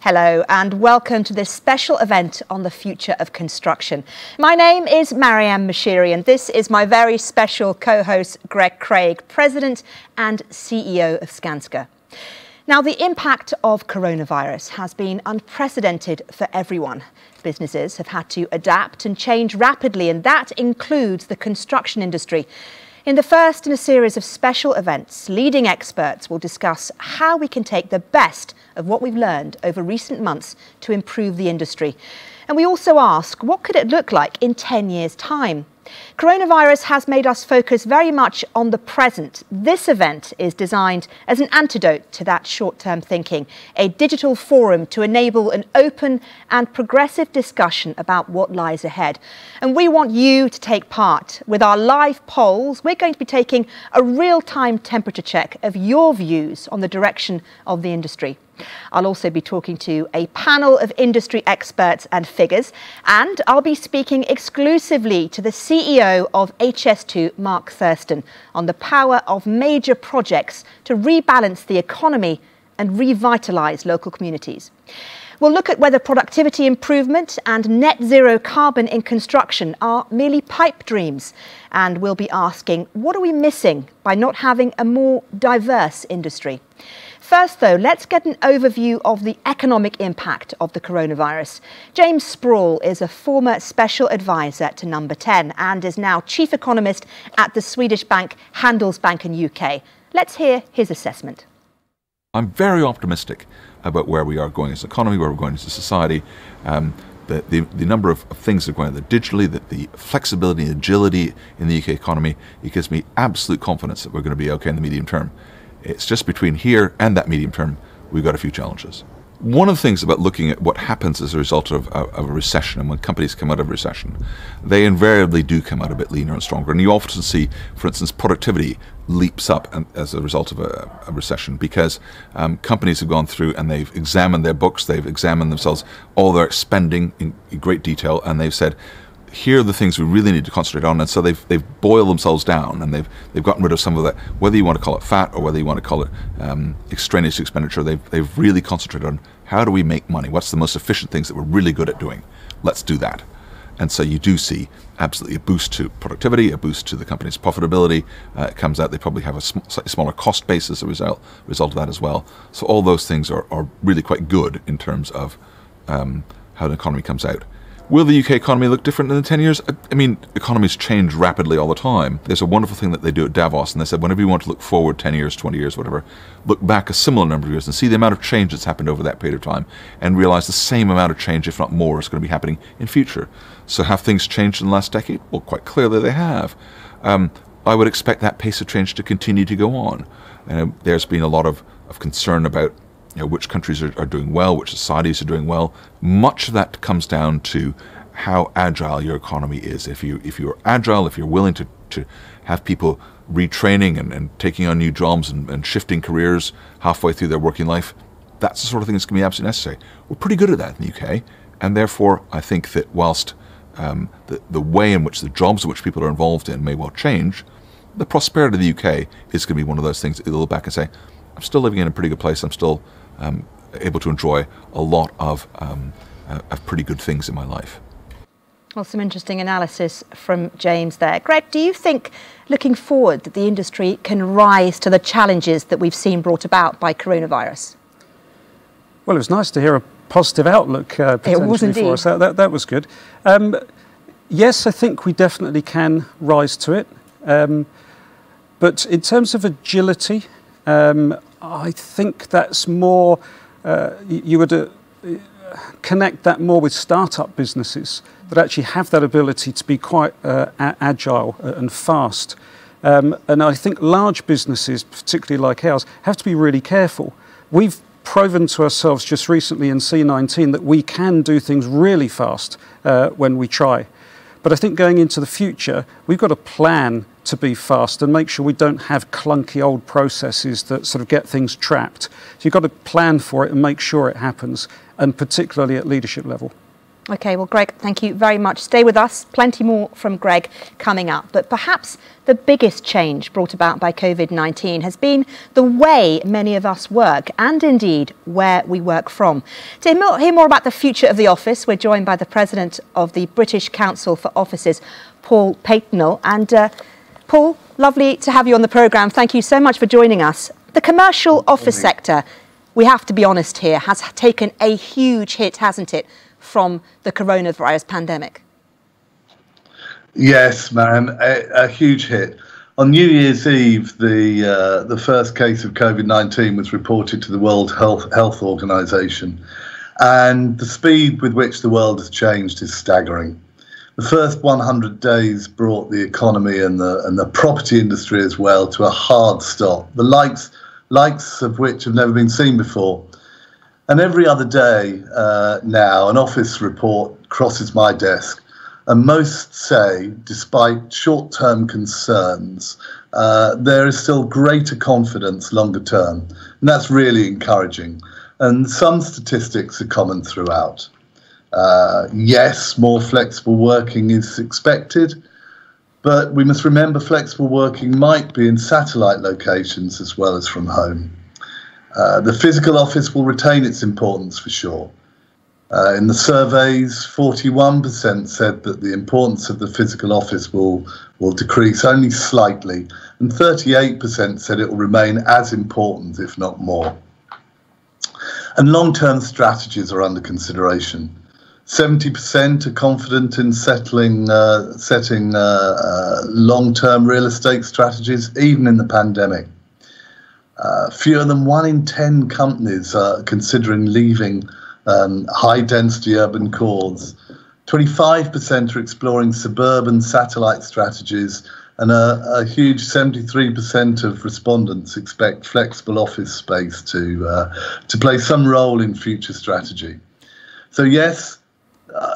Hello and welcome to this special event on the future of construction. My name is Maryam Moshiri and this is my very special co-host Greg Craig, President and CEO of Skanska. Now, the impact of coronavirus has been unprecedented for everyone. Businesses have had to adapt and change rapidly, and that includes the construction industry. In the first in a series of special events, leading experts will discuss how we can take the best of what we've learned over recent months to improve the industry. And we also ask, what could it look like in 10 years' time? Coronavirus has made us focus very much on the present. This event is designed as an antidote to that short-term thinking, a digital forum to enable an open and progressive discussion about what lies ahead. And we want you to take part. With our live polls, we're going to be taking a real-time temperature check of your views on the direction of the industry. I'll also be talking to a panel of industry experts and figures, and I'll be speaking exclusively to the CEO of HS2, Mark Thurston, on the power of major projects to rebalance the economy and revitalise local communities. We'll look at whether productivity improvement and net zero carbon in construction are merely pipe dreams. And we'll be asking, what are we missing by not having a more diverse industry? First, though, let's get an overview of the economic impact of the coronavirus. James Sproul is a former special advisor to Number 10 and is now chief economist at the Swedish bank Handelsbanken UK. Let's hear his assessment. I'm very optimistic about where we are going as an economy, where we're going as a society. The number of things that are going on digitally, the flexibility and agility in the UK economy, it gives me absolute confidence that we're going to be okay in the medium term. It's just between here and that medium term, we've got a few challenges. One of the things about looking at what happens as a result of a recession, and when companies come out of a recession, they invariably do come out a bit leaner and stronger. And you often see, for instance, productivity leaps up as a result of a recession because companies have gone through and they've examined their books, they've examined themselves, all their spending in great detail, and they've said, here are the things we really need to concentrate on, and so they've boiled themselves down and they've gotten rid of some of that, whether you want to call it fat or whether you want to call it extraneous expenditure. They've really concentrated on how do we make money, what's the most efficient things that we're really good at doing, let's do that. And so you do see absolutely a boost to productivity, a boost to the company's profitability. It comes out they probably have a slightly smaller cost base as a result of that as well. So all those things are really quite good in terms of how the economy comes out. Will the UK economy look different in 10 years? I mean, economies change rapidly all the time. There's a wonderful thing that they do at Davos, and they said whenever you want to look forward 10 years, 20 years, whatever, look back a similar number of years and see the amount of change that's happened over that period of time and realize the same amount of change, if not more, is going to be happening in future. So have things changed in the last decade? Well, quite clearly they have. I would expect that pace of change to continue to go on. There's been a lot of concern about which countries are doing well, which societies are doing well. Much of that comes down to how agile your economy is. If you're agile, if you're willing to have people retraining and taking on new jobs and shifting careers halfway through their working life, that's the sort of thing that's going to be absolutely necessary. We're pretty good at that in the UK, and therefore I think that whilst the way in which the jobs in which people are involved in may well change, the prosperity of the UK is going to be one of those things that you'll look back and say, I'm still living in a pretty good place, I'm still able to enjoy a lot of pretty good things in my life. Well, some interesting analysis from James there. Greg, do you think, looking forward, that the industry can rise to the challenges that we've seen brought about by coronavirus? Well, it was nice to hear a positive outlook potentially for us. That was good. Yes, I think we definitely can rise to it. But in terms of agility, I think that's more, you would connect that more with start-up businesses that actually have that ability to be quite agile and fast. And I think large businesses, particularly like ours, have to be really careful. We've proven to ourselves just recently in C19 that we can do things really fast when we try. But I think going into the future, we've got to plan to be fast and make sure we don't have clunky old processes that sort of get things trapped. So you've got to plan for it and make sure it happens, and particularly at leadership level. OK, well, Greg, thank you very much. Stay with us. Plenty more from Greg coming up. But perhaps the biggest change brought about by COVID-19 has been the way many of us work and indeed where we work from. To hear more about the future of the office, we're joined by the President of the British Council for Offices, Paul Paytnell. And Paul, lovely to have you on the programme. Thank you so much for joining us. The commercial office sector, we have to be honest here, has taken a huge hit, hasn't it, from the coronavirus pandemic? Yes, Maryam, a huge hit. On New Year's Eve, the first case of COVID-19 was reported to the World Health Organization, and the speed with which the world has changed is staggering. The first 100 days brought the economy and the property industry as well to a hard stop, the likes of which have never been seen before. And every other day now, an office report crosses my desk, and most say, despite short-term concerns, there is still greater confidence longer term, and that's really encouraging. And some statistics are common throughout. Yes, more flexible working is expected, but we must remember flexible working might be in satellite locations as well as from home. The physical office will retain its importance for sure. In the surveys, 41% said that the importance of the physical office will decrease only slightly, and 38% said it will remain as important, if not more. And long-term strategies are under consideration. 70% are confident in setting long-term real estate strategies, even in the pandemic. Fewer than 1 in 10 companies are considering leaving high-density urban cores. 25% are exploring suburban satellite strategies, and a huge 73% of respondents expect flexible office space to play some role in future strategy. So yes,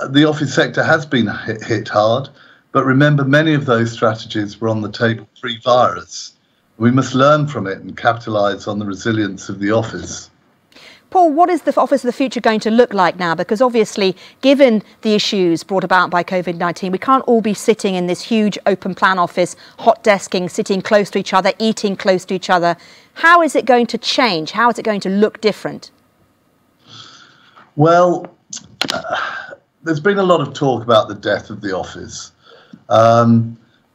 the office sector has been hit hard, but remember, many of those strategies were on the table pre-virus. We must learn from it and capitalise on the resilience of the office. Paul, what is the Office of the Future going to look like now? Because obviously, given the issues brought about by COVID-19, we can't all be sitting in this huge open plan office, hot desking, sitting close to each other, eating close to each other. How is it going to change? How is it going to look different? Well, there's been a lot of talk about the death of the office.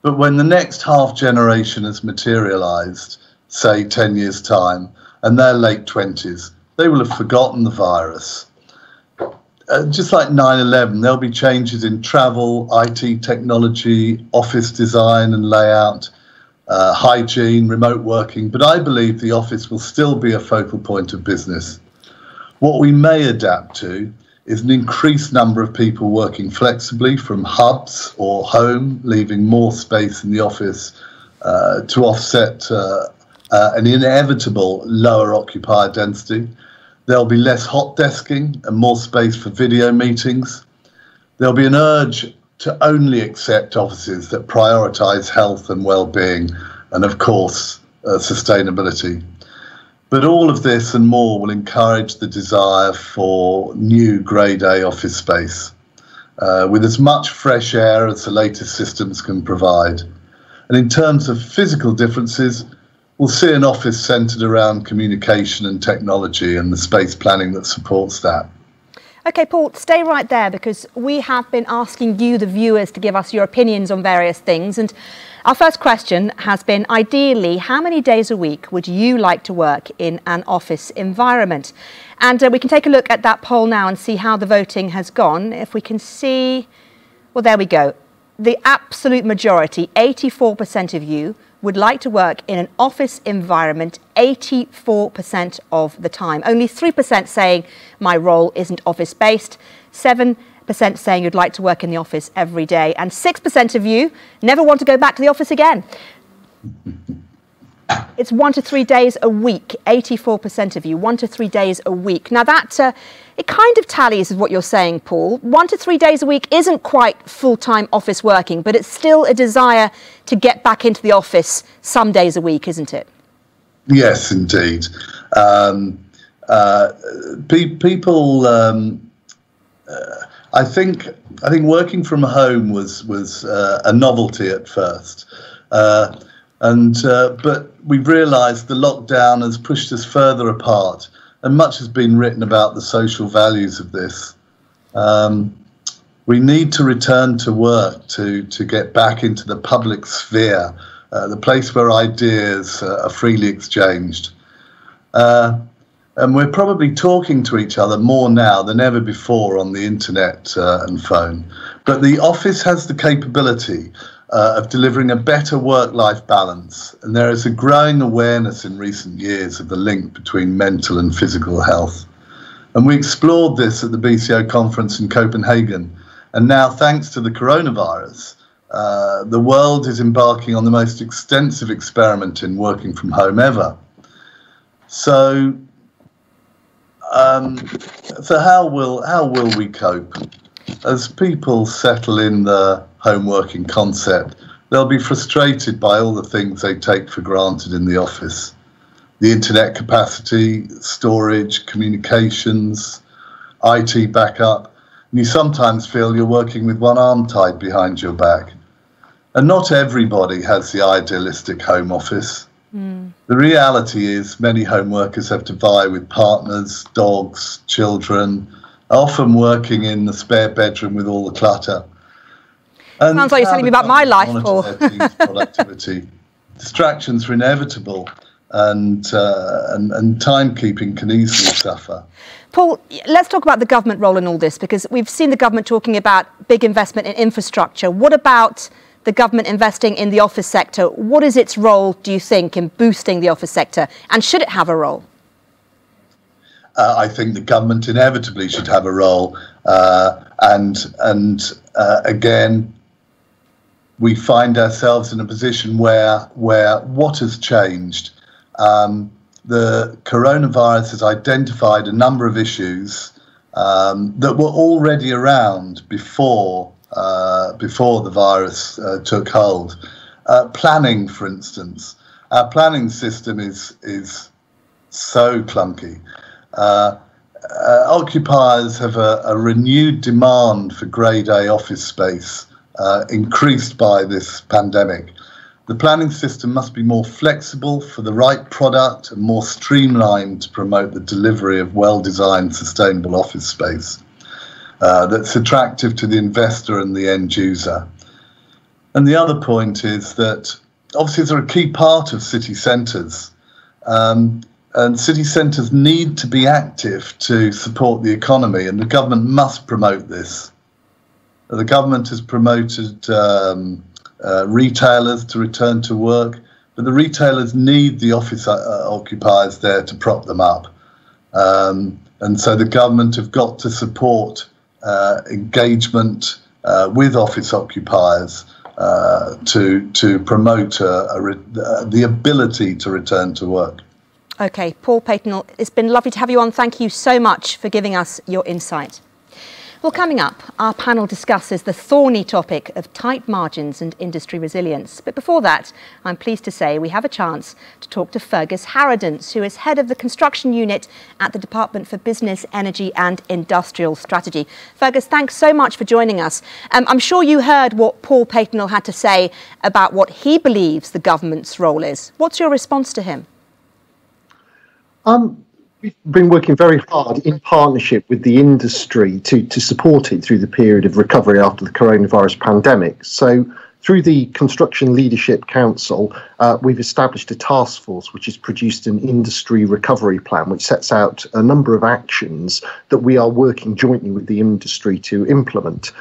But when the next half generation has materialised, say 10 years' time, and they're late 20s, they will have forgotten the virus. Just like 9/11, there'll be changes in travel, IT technology, office design and layout, hygiene, remote working, but I believe the office will still be a focal point of business. What we may adapt to is an increased number of people working flexibly from hubs or home, leaving more space in the office to offset an inevitable lower occupier density. There'll be less hot desking and more space for video meetings. There'll be an urge to only accept offices that prioritise health and well-being and, of course, sustainability. But all of this and more will encourage the desire for new Grade A office space, with as much fresh air as the latest systems can provide. And in terms of physical differences, we'll see an office centred around communication and technology and the space planning that supports that. OK, Paul, stay right there, because we have been asking you, the viewers, to give us your opinions on various things. And our first question has been, ideally, how many days a week would you like to work in an office environment? And we can take a look at that poll now and see how the voting has gone. If we can see, well, there we go. The absolute majority, 84% of you, would like to work in an office environment 84% of the time. Only 3% saying my role isn't office-based, 7% saying you'd like to work in the office every day, and 6% of you never want to go back to the office again. It's 1 to 3 days a week, 84% of you, 1 to 3 days a week. Now that, it kind of tallies with what you're saying, Paul. 1 to 3 days a week isn't quite full-time office working, but it's still a desire to get back into the office some days a week, isn't it? Yes, indeed. People, I think working from home was a novelty at first, but we've realised the lockdown has pushed us further apart, and much has been written about the social values of this. We need to return to work to get back into the public sphere, the place where ideas are freely exchanged. And we're probably talking to each other more now than ever before on the internet and phone. But the office has the capability of delivering a better work-life balance. And there is a growing awareness in recent years of the link between mental and physical health. And we explored this at the BCO conference in Copenhagen. And now, thanks to the coronavirus, the world is embarking on the most extensive experiment in working from home ever. So how will we cope? As people settle in the home working concept, they'll be frustrated by all the things they take for granted in the office. The internet capacity, storage, communications, IT backup. And you sometimes feel you're working with one arm tied behind your back. And not everybody has the idealistic home office. The reality is many home workers have to vie with partners, dogs, children, often working in the spare bedroom with all the clutter. And sounds like you're telling me about my life, Paul. Productivity. Distractions are inevitable, and timekeeping can easily suffer. Paul, let's talk about the government role in all this, because we've seen the government talking about big investment in infrastructure. What about the government investing in the office sector? What is its role, do you think, in boosting the office sector? And should it have a role? I think the government inevitably should have a role. Again, we find ourselves in a position where what has changed? The coronavirus has identified a number of issues that were already around before the virus took hold. Planning, for instance. Our planning system is so clunky. Occupiers have a renewed demand for Grade A office space, increased by this pandemic. The planning system must be more flexible for the right product and more streamlined to promote the delivery of well-designed, sustainable office space that's attractive to the investor and the end user. And the other point is that offices are a key part of city centres, and city centres need to be active to support the economy, and the government must promote this. The government has promoted retailers to return to work, but the retailers need the office occupiers there to prop them up. And so the government have got to support engagement with office occupiers to promote the ability to return to work. OK, Paul Payton, it's been lovely to have you on. Thank you so much for giving us your insight. Well, coming up, our panel discusses the thorny topic of tight margins and industry resilience. But before that, I'm pleased to say we have a chance to talk to Fergus Harradence, who is head of the construction unit at the Department for Business, Energy and Industrial Strategy. Fergus, thanks so much for joining us. I'm sure you heard what Paul Payton had to say about what he believes the government's role is. What's your response to him? We've been working very hard in partnership with the industry to support it through the period of recovery after the coronavirus pandemic. So through the Construction Leadership Council, we've established a task force which has produced an industry recovery plan which sets out a number of actions that we are working jointly with the industry to implement.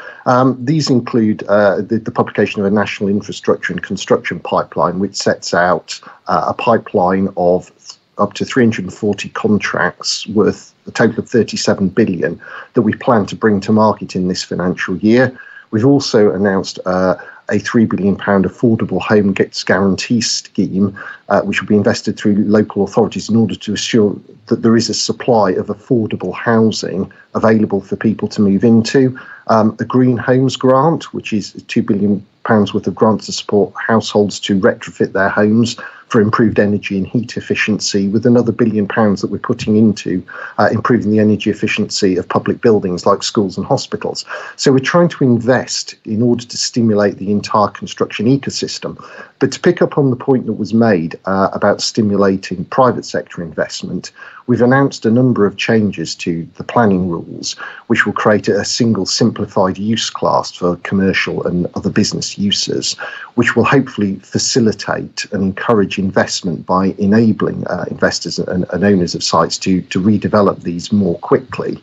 These include the publication of a national infrastructure and construction pipeline which sets out a pipeline of up to 340 contracts worth a total of 37 billion that we plan to bring to market in this financial year. We've also announced a £3 billion affordable home guarantee scheme, which will be invested through local authorities in order to assure that there is a supply of affordable housing available for people to move into. A Green Homes Grant, which is £2 billion worth of grants to support households to retrofit their homes for improved energy and heat efficiency, with another £1 billion that we're putting into improving the energy efficiency of public buildings like schools and hospitals. So we're trying to invest in order to stimulate the entire construction ecosystem. But to pick up on the point that was made about stimulating private sector investment, we've announced a number of changes to the planning rules, which will create a single simplified use class for commercial and other business uses, which will hopefully facilitate and encourage investment by enabling investors and owners of sites to redevelop these more quickly.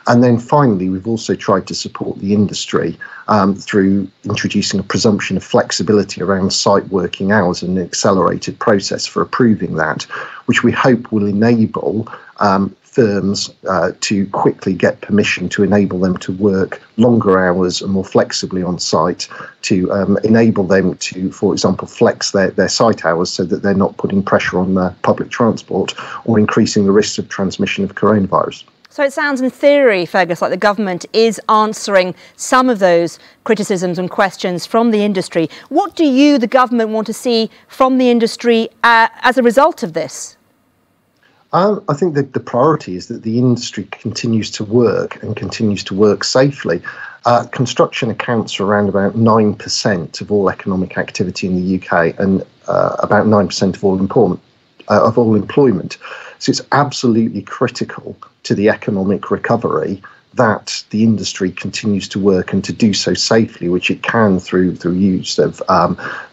And then finally, we've also tried to support the industry through introducing a presumption of flexibility around site working hours and an accelerated process for approving that, which we hope will enable firms to quickly get permission to enable them to work longer hours and more flexibly on site, to enable them to, for example, flex their site hours so that they're not putting pressure on public transport or increasing the risks of transmission of coronavirus. So it sounds in theory, Fergus, like the government is answering some of those criticisms and questions from the industry. What do you, the government, want to see from the industry as a result of this? I think that the priority is that the industry continues to work and continues to work safely. Construction accounts for around about 9% of all economic activity in the UK and about 9% of all employment. So it's absolutely critical to the economic recovery that the industry continues to work and to do so safely, which it can through use of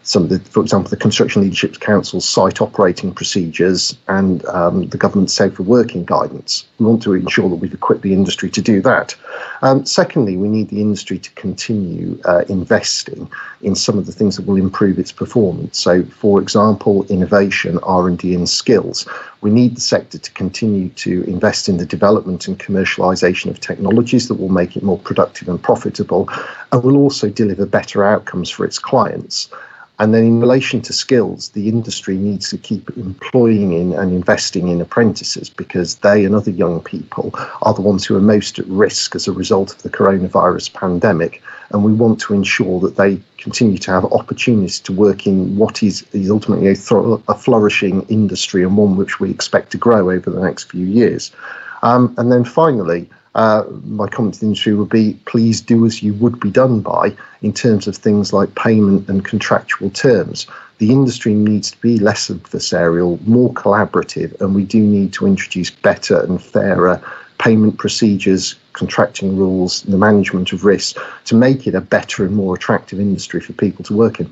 some of the, for example, the Construction Leadership Council's site operating procedures and the government's safer working guidance. We want to ensure that we've equipped the industry to do that. Secondly, we need the industry to continue investing in some of the things that will improve its performance. So, for example, innovation, R&D and skills. We need the sector to continue to invest in the development and commercialisation of technologies that will make it more productive and profitable, and will also deliver better outcomes for its clients. And then in relation to skills, the industry needs to keep employing in and investing in apprentices, because they and other young people are the ones who are most at risk as a result of the coronavirus pandemic. And we want to ensure that they continue to have opportunities to work in what is ultimately a flourishing industry, and one which we expect to grow over the next few years. And then finally, my comment to the industry would be, please do as you would be done by in terms of things like payment and contractual terms. The industry needs to be less adversarial, more collaborative, and we do need to introduce better and fairer payment procedures, contracting rules, the management of risk, to make it a better and more attractive industry for people to work in.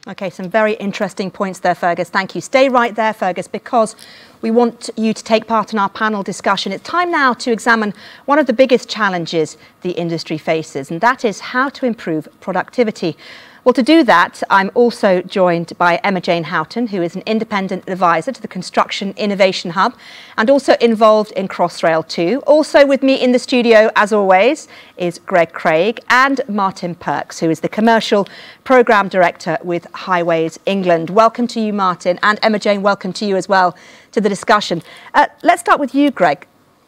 OK, some very interesting points there, Fergus. Thank you. Stay right there, Fergus, because we want you to take part in our panel discussion. It's time now to examine one of the biggest challenges the industry faces, and that is how to improve productivity. Well, to do that, I'm also joined by Emma Jane Houghton, who is an independent advisor to the Construction Innovation Hub and also involved in Crossrail too. Also with me in the studio, as always, is Greg Craig and Martin Perks, who is the Commercial Programme Director with Highways England. Welcome to you, Martin, and Emma Jane, welcome to you as well to the discussion. Let's start with you, Greg.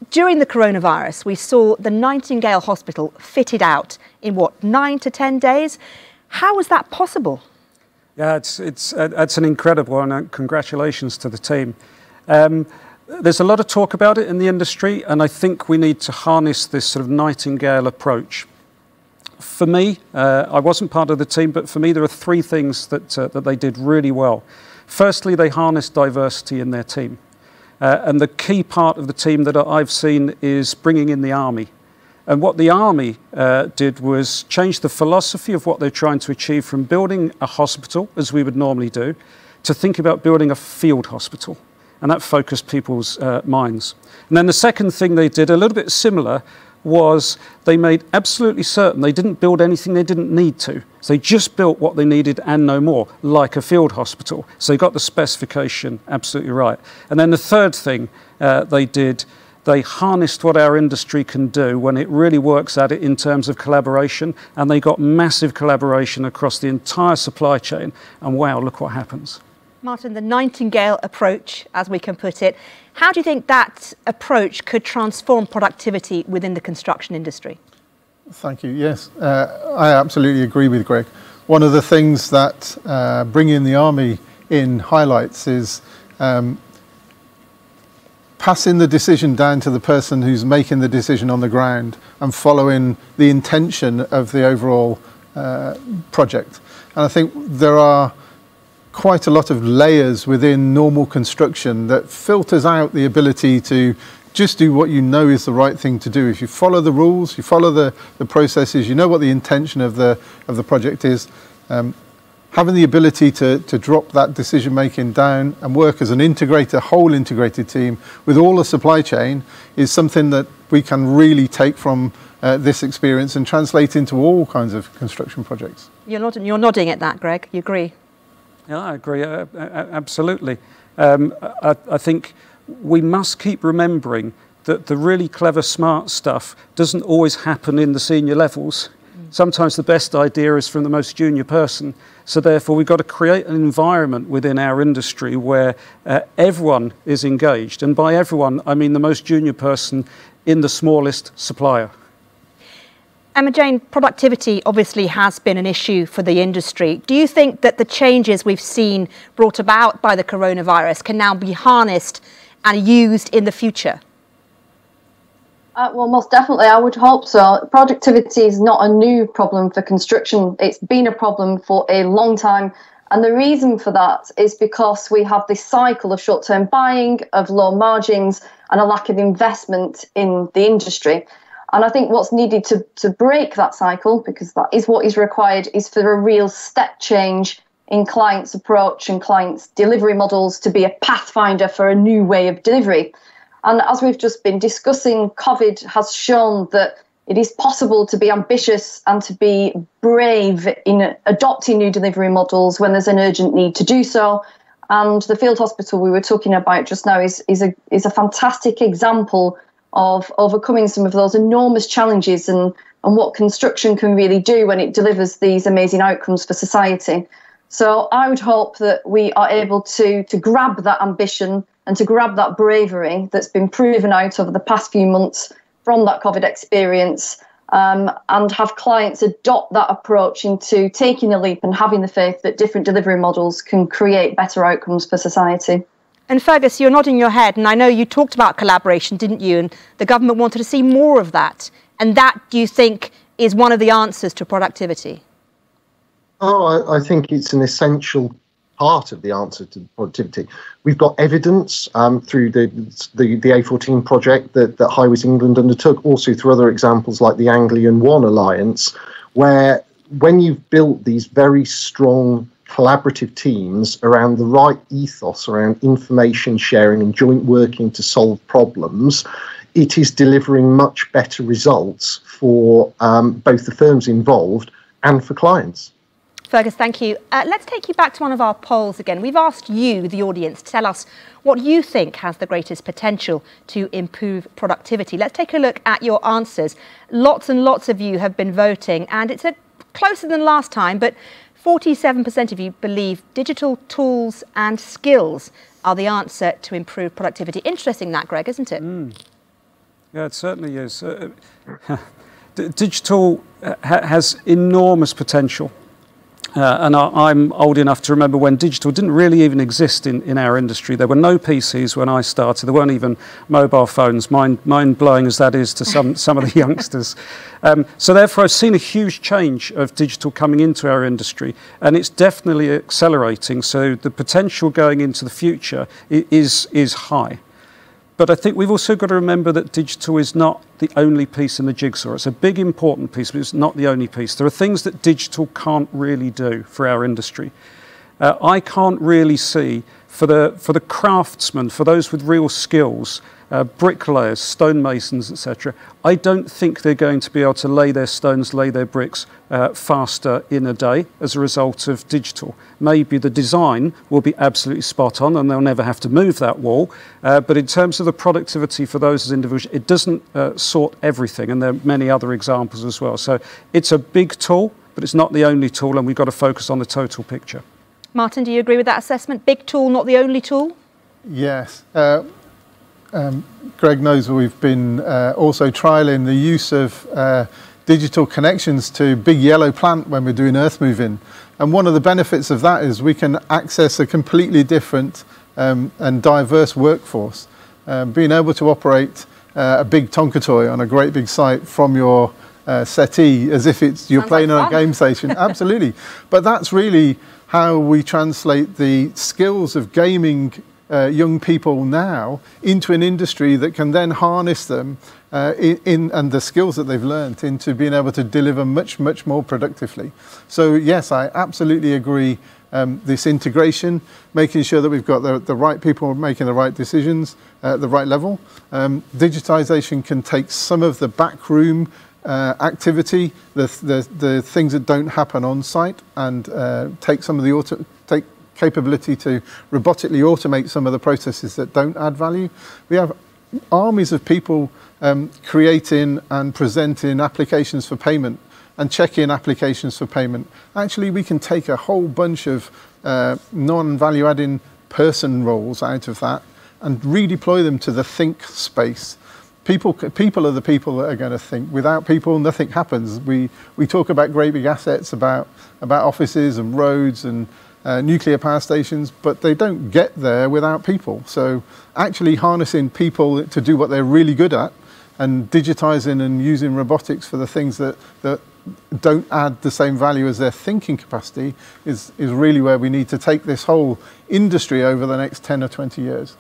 During the coronavirus, we saw the Nightingale Hospital fitted out in, what, 9 to 10 days? How was that possible? Yeah, it's an incredible one, and congratulations to the team. There's a lot of talk about it in the industry, and I think we need to harness this sort of Nightingale approach. For me, I wasn't part of the team, but for me there are three things that they did really well. Firstly, they harnessed diversity in their team. And the key part of the team that I've seen is bringing in the army. And what the army did was change the philosophy of what they're trying to achieve from building a hospital, as we would normally do, to think about building a field hospital. And that focused people's minds. And then the second thing they did, a little bit similar, was they made absolutely certain they didn't build anything they didn't need to. So they just built what they needed and no more, like a field hospital. So they got the specification absolutely right. And then the third thing they did, they harnessed what our industry can do when it really works at it in terms of collaboration, and they got massive collaboration across the entire supply chain, and wow, look what happens. Martin, the Nightingale approach, as we can put it, how do you think that approach could transform productivity within the construction industry? Thank you. Yes, I absolutely agree with Greg. One of the things that bringing the army in highlights is passing the decision down to the person who's making the decision on the ground and following the intention of the overall project. And I think there are quite a lot of layers within normal construction that filters out the ability to just do what you know is the right thing to do. If you follow the rules, you follow the processes, you know what the intention of the project is, having the ability to drop that decision making down and work as an whole integrated team with all the supply chain is something that we can really take from this experience and translate into all kinds of construction projects. You're nodding at that, Greg. You agree? Yeah, I agree, absolutely. I think we must keep remembering that the really clever, smart stuff doesn't always happen in the senior levels. Sometimes the best idea is from the most junior person. So therefore, we've got to create an environment within our industry where everyone is engaged. And by everyone, I mean the most junior person in the smallest supplier. Emma-Jane, productivity obviously has been an issue for the industry. Do you think that the changes we've seen brought about by the coronavirus can now be harnessed and used in the future? Well, most definitely, I would hope so. Productivity is not a new problem for construction. It's been a problem for a long time. And the reason for that is because we have this cycle of short-term buying, of low margins, and a lack of investment in the industry. And I think what's needed to break that cycle, because that is what is required, is for a real step change in clients' approach and clients' delivery models to be a pathfinder for a new way of delivery. And as we've just been discussing, COVID has shown that it is possible to be ambitious and to be brave in adopting new delivery models when there's an urgent need to do so. And the field hospital we were talking about just now is a fantastic example of overcoming some of those enormous challenges and what construction can really do when it delivers these amazing outcomes for society. So I would hope that we are able to grab that ambition and to grab that bravery that's been proven out over the past few months from that COVID experience, and have clients adopt that approach into taking a leap and having the faith that different delivery models can create better outcomes for society. And Fergus, you're nodding your head, and I know you talked about collaboration, didn't you? And the government wanted to see more of that. And that, do you think, is one of the answers to productivity? Oh, I think it's an essential part of the answer to productivity. We've got evidence through the A14 project that Highways England undertook, also through other examples like the Anglian One Alliance, where when you've built these very strong collaborative teams around the right ethos, around information sharing and joint working to solve problems, it is delivering much better results for both the firms involved and for clients. Fergus, thank you. Let's take you back to one of our polls again. We've asked you, the audience, to tell us what you think has the greatest potential to improve productivity. Let's take a look at your answers. Lots and lots of you have been voting, and it's closer than last time, but 47% of you believe digital tools and skills are the answer to improve productivity. Interesting that, Greg, isn't it? Yeah, it certainly is. Digital has enormous potential. And I'm old enough to remember when digital didn't really even exist in our industry. There were no PCs when I started. There weren't even mobile phones, mind-blowing as that is to some of the youngsters. So therefore, I've seen a huge change of digital coming into our industry, and it's definitely accelerating. So the potential going into the future is high. But I think we've also got to remember that digital is not the only piece in the jigsaw. It's a big, important piece, but it's not the only piece. There are things that digital can't really do for our industry. I can't really see for the craftsmen, for those with real skills, bricklayers, stonemasons, etc. I don't think they're going to be able to lay their stones, lay their bricks faster in a day as a result of digital. Maybe the design will be absolutely spot on and they'll never have to move that wall. But in terms of the productivity for those as individuals, it doesn't sort everything. And there are many other examples as well. So it's a big tool, but it's not the only tool, and we've got to focus on the total picture. Martin, do you agree with that assessment? Big tool, not the only tool? Yes. Greg knows we've been also trialling the use of digital connections to Big Yellow Plant when we're doing earth moving. And one of the benefits of that is we can access a completely different and diverse workforce. Being able to operate a big Tonka toy on a great big site from your settee as if you're playing on a game station. Absolutely. But that's really how we translate the skills of gaming young people now into an industry that can then harness them and the skills that they've learnt into being able to deliver much, much more productively. So yes, I absolutely agree. This integration, making sure that we've got the right people making the right decisions at the right level. Digitization can take some of the backroom activity, the things that don't happen on site, and take some of the capability to robotically automate some of the processes that don't add value. We have armies of people creating and presenting applications for payment and check-in applications for payment. Actually, we can take a whole bunch of non-value adding person roles out of that and redeploy them to the think space. People are the people that are going to think. Without people, nothing happens. We talk about great big assets, about offices and roads and nuclear power stations, but they don't get there without people. So actually harnessing people to do what they're really good at and digitizing and using robotics for the things that don't add the same value as their thinking capacity is really where we need to take this whole industry over the next 10 or 20 years.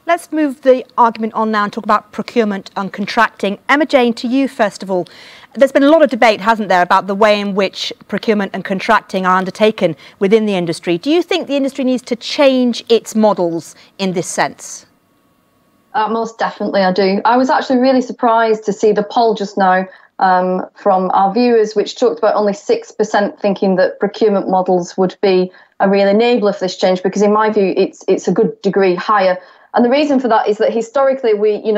Let's move the argument on now and talk about procurement and contracting. Emma Jane, to you first of all. There's been a lot of debate, hasn't there, about the way in which procurement and contracting are undertaken within the industry. Do you think the industry needs to change its models in this sense? Most definitely I do. I was actually really surprised to see the poll just now from our viewers, which talked about only 6% thinking that procurement models would be a real enabler for this change, because in my view, it's a good degree higher. And the reason for that is that historically,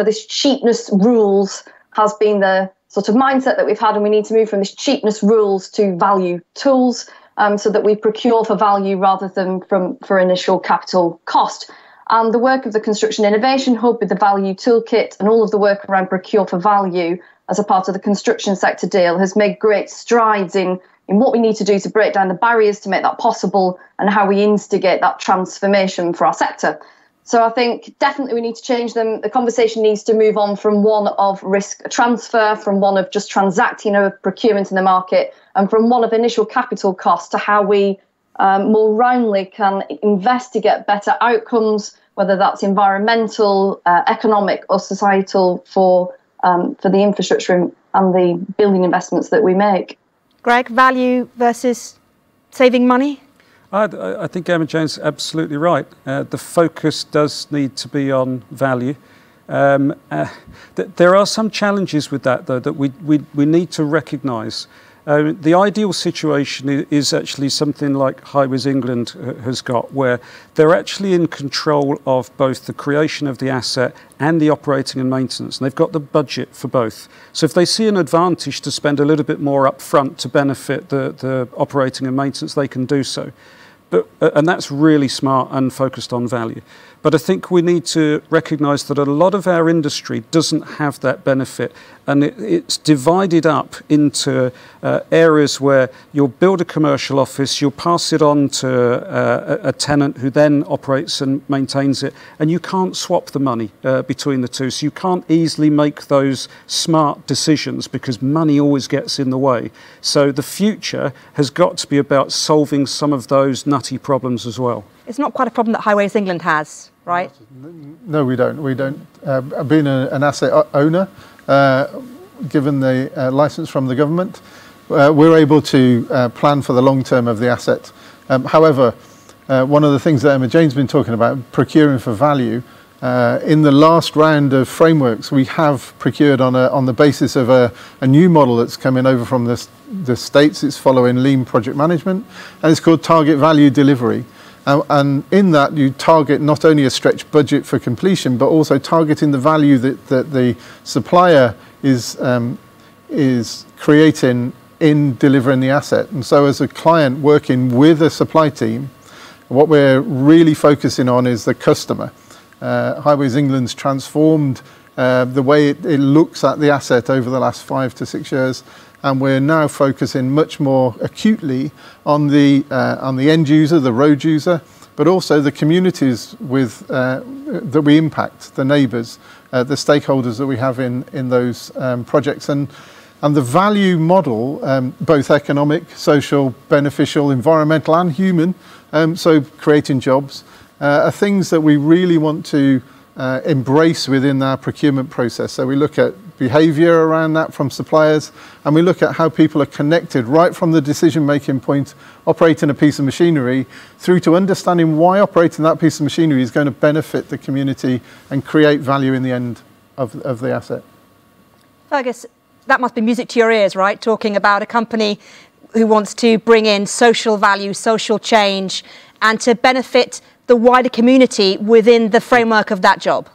this cheapness rules has been the sort of mindset that we've had, and we need to move from this cheapness rules to value tools, so that we procure for value rather than for initial capital cost. And the work of the Construction Innovation Hub with the Value Toolkit and all of the work around Procure for Value as a part of the construction sector deal has made great strides in what we need to do to break down the barriers to make that possible and how we instigate that transformation for our sector. So I think definitely we need to change them. The conversation needs to move on from one of risk transfer, from one of just transacting a procurement in the market, and from one of initial capital cost to how we more roundly can invest to get better outcomes, whether that's environmental, economic or societal for the infrastructure and the building investments that we make. Greg, value versus saving money? I think Emma Jane's absolutely right. The focus does need to be on value. There are some challenges with that, though, that we need to recognise. The ideal situation is actually something like Highways England has got, where they're actually in control of both the creation of the asset and the operating and maintenance, and they've got the budget for both. So if they see an advantage to spend a little bit more up front to benefit the operating and maintenance, they can do so. And that's really smart and focused on value. But I think we need to recognise that a lot of our industry doesn't have that benefit, and it's divided up into areas where you'll build a commercial office, you'll pass it on to a tenant who then operates and maintains it, and you can't swap the money between the two. So you can't easily make those smart decisions because money always gets in the way. So the future has got to be about solving some of those nutty problems as well. It's not quite a problem that Highways England has, right? No, we don't. We don't. Being an asset owner, given the licence from the government, we're able to plan for the long term of the asset. However, one of the things that Emma Jane's been talking about, procuring for value, in the last round of frameworks, we have procured on the basis of a new model that's coming over from the States. It's following lean project management, and it's called target value delivery. And in that, you target not only a stretched budget for completion, but also targeting the value that the supplier is creating in delivering the asset. And so as a client working with a supply team, what we're really focusing on is the customer. Highways England's transformed the way it looks at the asset over the last 5 to 6 years. And we're now focusing much more acutely on the end user, the road user, but also the communities that we impact, the neighbours, the stakeholders that we have in those projects. And the value model, both economic, social, beneficial, environmental and human, so creating jobs, are things that we really want to embrace within our procurement process. So we look at behaviour around that from suppliers, and we look at how people are connected right from the decision-making point, operating a piece of machinery, through to understanding why operating that piece of machinery is going to benefit the community and create value in the end of the asset. Fergus, that must be music to your ears, right? Talking about a company who wants to bring in social value, social change, and to benefit the wider community within the framework of that job.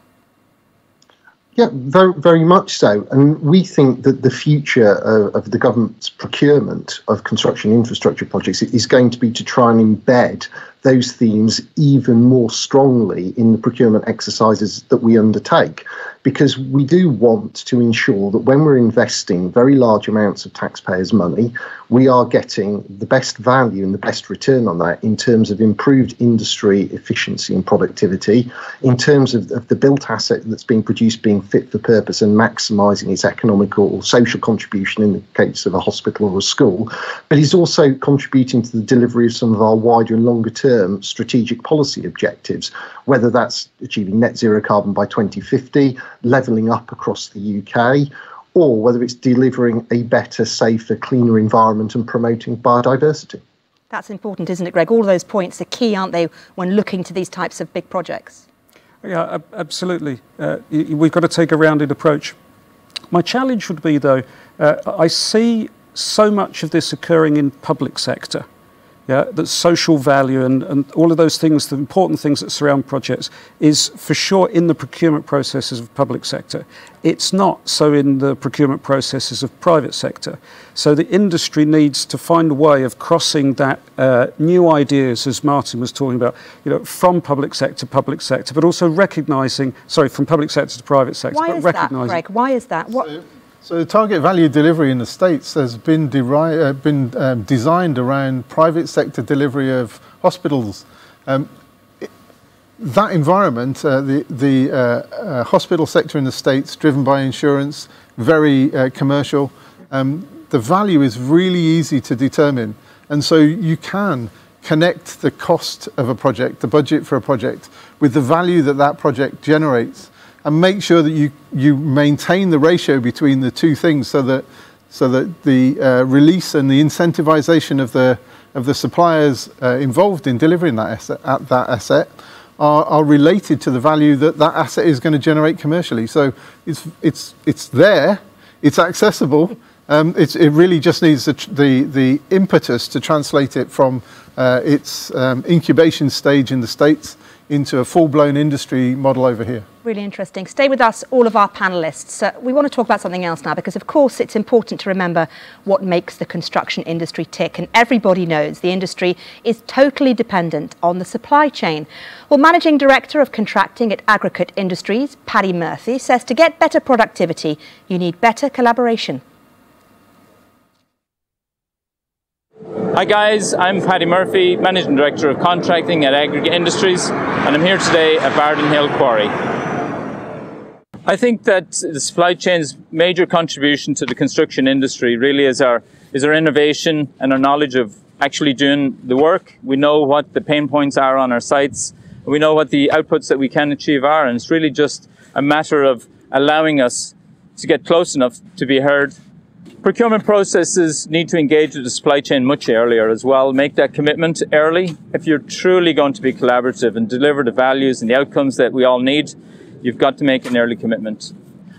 Yeah, very, very much so. And we think that the future of the government's procurement of construction infrastructure projects is going to be to try and embed those themes even more strongly in the procurement exercises that we undertake, because we do want to ensure that when we're investing very large amounts of taxpayers' money, we are getting the best value and the best return on that in terms of improved industry efficiency and productivity, in terms of the built asset that's being produced being fit for purpose and maximising its economic or social contribution in the case of a hospital or a school, but is also contributing to the delivery of some of our wider and longer term strategic policy objectives, whether that's achieving net zero carbon by 2050, levelling up across the UK, or whether it's delivering a better, safer, cleaner environment and promoting biodiversity. That's important, isn't it, Greg? All of those points are key, aren't they, when looking to these types of big projects? Yeah, absolutely. We've got to take a rounded approach. My challenge would be, though, I see so much of this occurring in public sector. Yeah, that social value and all of those things, the important things that surround projects, is for sure in the procurement processes of public sector. It's not so in the procurement processes of private sector. So the industry needs to find a way of crossing that new ideas, as Martin was talking about, from public sector, but also recognising, from public sector to private sector. Why is that, Greg? Why is that? So target value delivery in the States has been designed around private sector delivery of hospitals. That environment, the hospital sector in the States, driven by insurance, very commercial, the value is really easy to determine. And so you can connect the cost of a project, the budget for a project, with the value that that project generates, and make sure that you maintain the ratio between the two things, so that the release and the incentivization of the suppliers involved in delivering that asset are related to the value that asset is going to generate commercially. So it's there, it's accessible. It really just needs the impetus to translate it from its incubation stage in the States into a full-blown industry model over here. Really interesting. Stay with us, all of our panellists. We want to talk about something else now, because of course it's important to remember what makes the construction industry tick, and everybody knows the industry is totally dependent on the supply chain. Well, Managing Director of Contracting at Aggregate Industries, Paddy Murphy, says to get better productivity, you need better collaboration. Hi guys, I'm Paddy Murphy, Managing Director of Contracting at Aggregate Industries, and I'm here today at Bardon Hill Quarry. I think that the supply chain's major contribution to the construction industry really is our innovation and our knowledge of actually doing the work. We know what the pain points are on our sites, we know what the outputs that we can achieve are, and it's really just a matter of allowing us to get close enough to be heard. Procurement processes need to engage with the supply chain much earlier as well. Make that commitment early. If you're truly going to be collaborative and deliver the values and the outcomes that we all need, you've got to make an early commitment.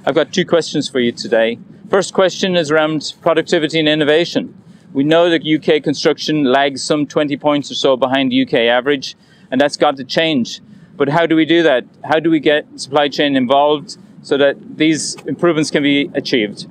I've got two questions for you today. First question is around productivity and innovation. We know that UK construction lags some 20 points or so behind the UK average, and that's got to change. But how do we do that? How do we get supply chain involved so that these improvements can be achieved?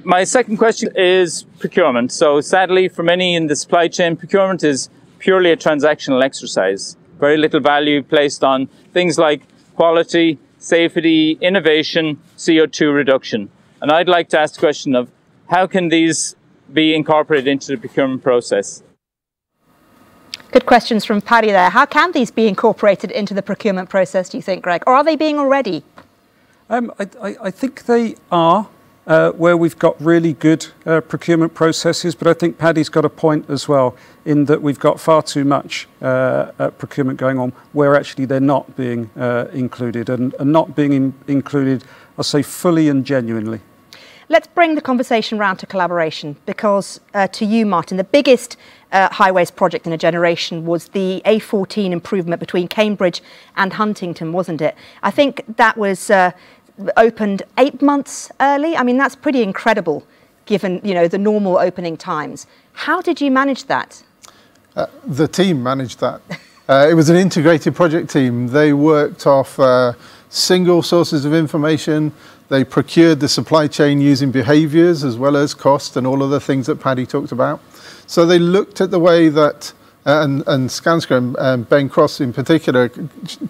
My second question is procurement. So sadly, for many in the supply chain, procurement is purely a transactional exercise. Very little value placed on things like quality, safety, innovation, CO2 reduction. And I'd like to ask the question of how can these be incorporated into the procurement process? Good questions from Paddy there. How can these be incorporated into the procurement process, do you think, Greg? Or are they being already? I think they are, where we've got really good procurement processes, but I think Paddy's got a point as well, in that we've got far too much procurement going on where actually they're not being included, and not being included, I'll say, fully and genuinely. Let's bring the conversation round to collaboration, because to you, Martin, the biggest highways project in a generation was the A14 improvement between Cambridge and Huntington, wasn't it? I think that was opened 8 months early. I mean, that's pretty incredible, given, you know, the normal opening times. How did you manage that? The team managed that. It was an integrated project team. They worked off single sources of information. They procured the supply chain using behaviours as well as cost and all of the things that Paddy talked about. So they looked at the way that, and Skanska and Ben Cross in particular,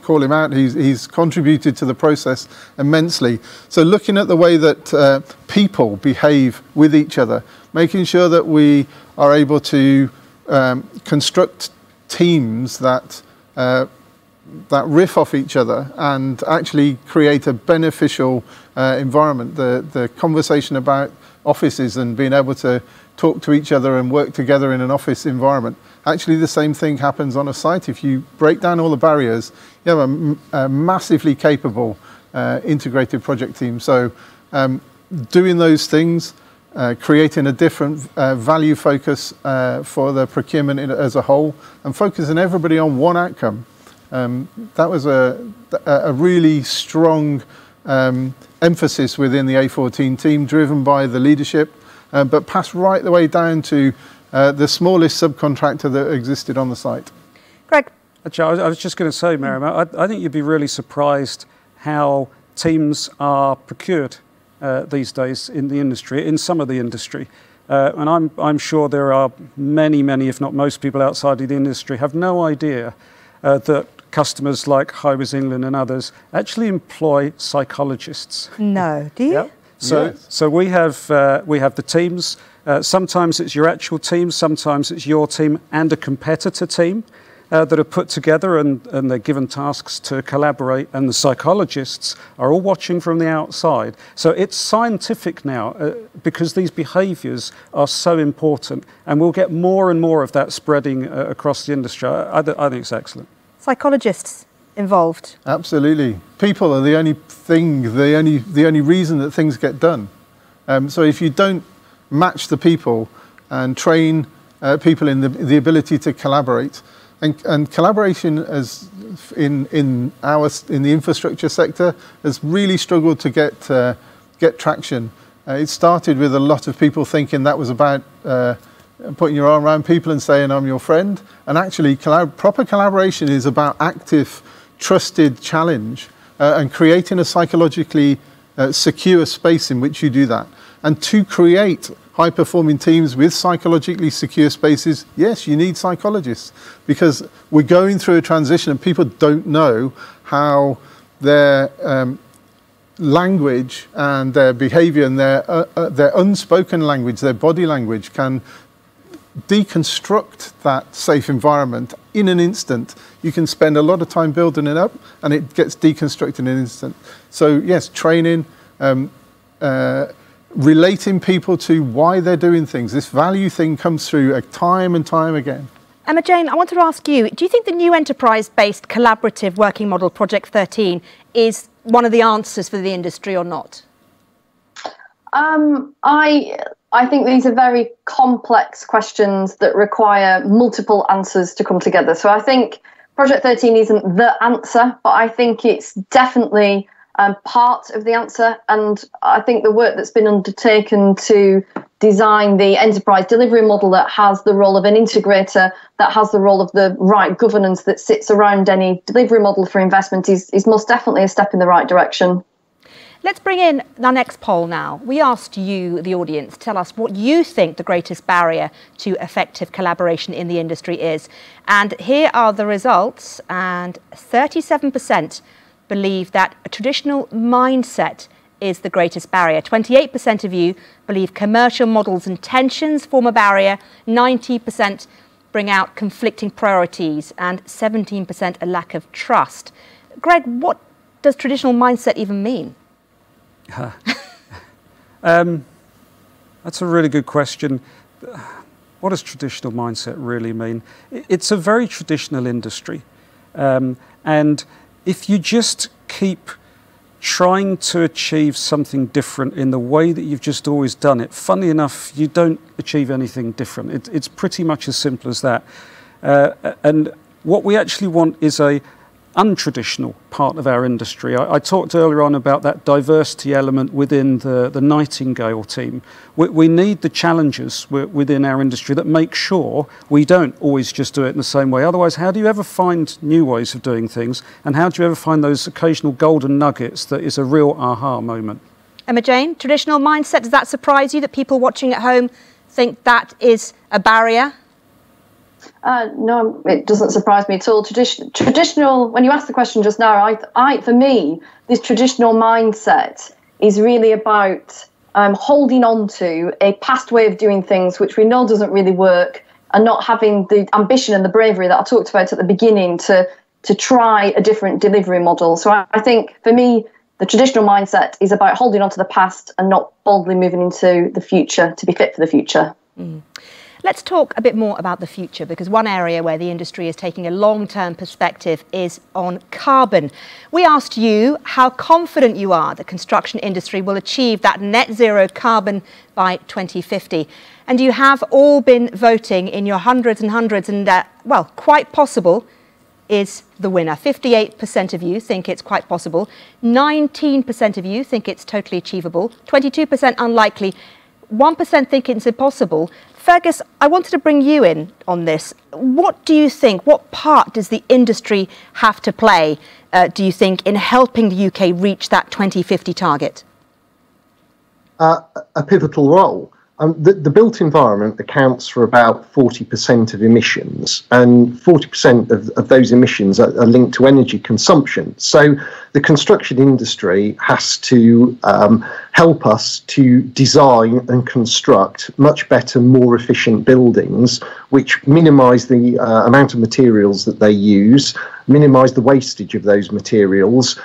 call him out, he's contributed to the process immensely. So looking at the way that people behave with each other, making sure that we are able to construct teams that riff off each other and actually create a beneficial environment. The conversation about offices and being able to talk to each other and work together in an office environment. Actually, the same thing happens on a site. If you break down all the barriers, you have a massively capable integrated project team. So doing those things, creating a different value focus for the procurement as a whole, and focusing everybody on one outcome. That was a really strong emphasis within the A14 team, driven by the leadership, but passed right the way down to the smallest subcontractor that existed on the site. Greg? Actually, I was just going to say, Maryam, I think you'd be really surprised how teams are procured these days in the industry, in some of the industry. And I'm sure there are many, if not most people outside of the industry have no idea that customers like Highways England and others actually employ psychologists. No, do you? Yeah. So we have the teams. Sometimes it's your actual team, sometimes it's your team and a competitor team that are put together, and they're given tasks to collaborate, and the psychologists are all watching from the outside. So it's scientific now, because these behaviours are so important, and we'll get more and more of that spreading across the industry. I think it's excellent. Psychologists involved? Absolutely. People are the only thing, the only reason that things get done. So if you don't match the people and train people in the ability to collaborate, and collaboration as in the infrastructure sector has really struggled to get traction. It started with a lot of people thinking that was about putting your arm around people and saying, I'm your friend. And actually, proper collaboration is about active, trusted challenge and creating a psychologically secure space in which you do that. And to create high-performing teams with psychologically secure spaces, yes, you need psychologists, because we're going through a transition and people don't know how their language and their behaviour and their unspoken language, their body language, can deconstruct that safe environment in an instant. You can spend a lot of time building it up and it gets deconstructed in an instant. So yes, training, relating people to why they're doing things. This value thing comes through time and time again. Emma Jane, I wanted to ask you, do you think the new enterprise-based collaborative working model, Project 13, is one of the answers for the industry or not? I think these are very complex questions that require multiple answers to come together. So I think Project 13 isn't the answer, but I think it's definitely part of the answer. And I think the work that's been undertaken to design the enterprise delivery model that has the role of an integrator, that has the role of the right governance that sits around any delivery model for investment is most definitely a step in the right direction. Let's bring in our next poll now. We asked you, the audience, tell us what you think the greatest barrier to effective collaboration in the industry is. And here are the results. And 37% believe that a traditional mindset is the greatest barrier. 28% of you believe commercial models and tensions form a barrier, 90% bring out conflicting priorities, and 17% a lack of trust. Greg, what does traditional mindset even mean? That's a really good question. What does traditional mindset really mean? It's a very traditional industry. And if you just keep trying to achieve something different in the way that you've just always done it, funny enough, you don't achieve anything different. It's pretty much as simple as that. And what we actually want is a untraditional part of our industry. I talked earlier on about that diversity element within the Nightingale team. We need the challengers within our industry that make sure we don't always just do it in the same way. Otherwise, how do you ever find new ways of doing things? And how do you ever find those occasional golden nuggets that is a real aha moment? Emma Jane, traditional mindset, does that surprise you that people watching at home think that is a barrier? No, it doesn't surprise me at all. Traditional, when you asked the question just now, for me, this traditional mindset is really about holding on to a past way of doing things which we know doesn't really work, and not having the ambition and the bravery that I talked about at the beginning to try a different delivery model. So I think, for me, the traditional mindset is about holding on to the past and not boldly moving into the future to be fit for the future. Mm. Let's talk a bit more about the future, because one area where the industry is taking a long-term perspective is on carbon. We asked you how confident you are the construction industry will achieve that net zero carbon by 2050. And you have all been voting in your hundreds and hundreds, and well, quite possible is the winner. 58% of you think it's quite possible, 19% of you think it's totally achievable, 22% unlikely, 1% think it's impossible. Fergus, I wanted to bring you in on this. What do you think, what part does the industry have to play, do you think, in helping the UK reach that 2050 target? A pivotal role. The built environment accounts for about 40% of emissions, and 40% of those emissions are linked to energy consumption. So the construction industry has to help us to design and construct much better, more efficient buildings, which minimise the amount of materials that they use, minimise the wastage of those materials.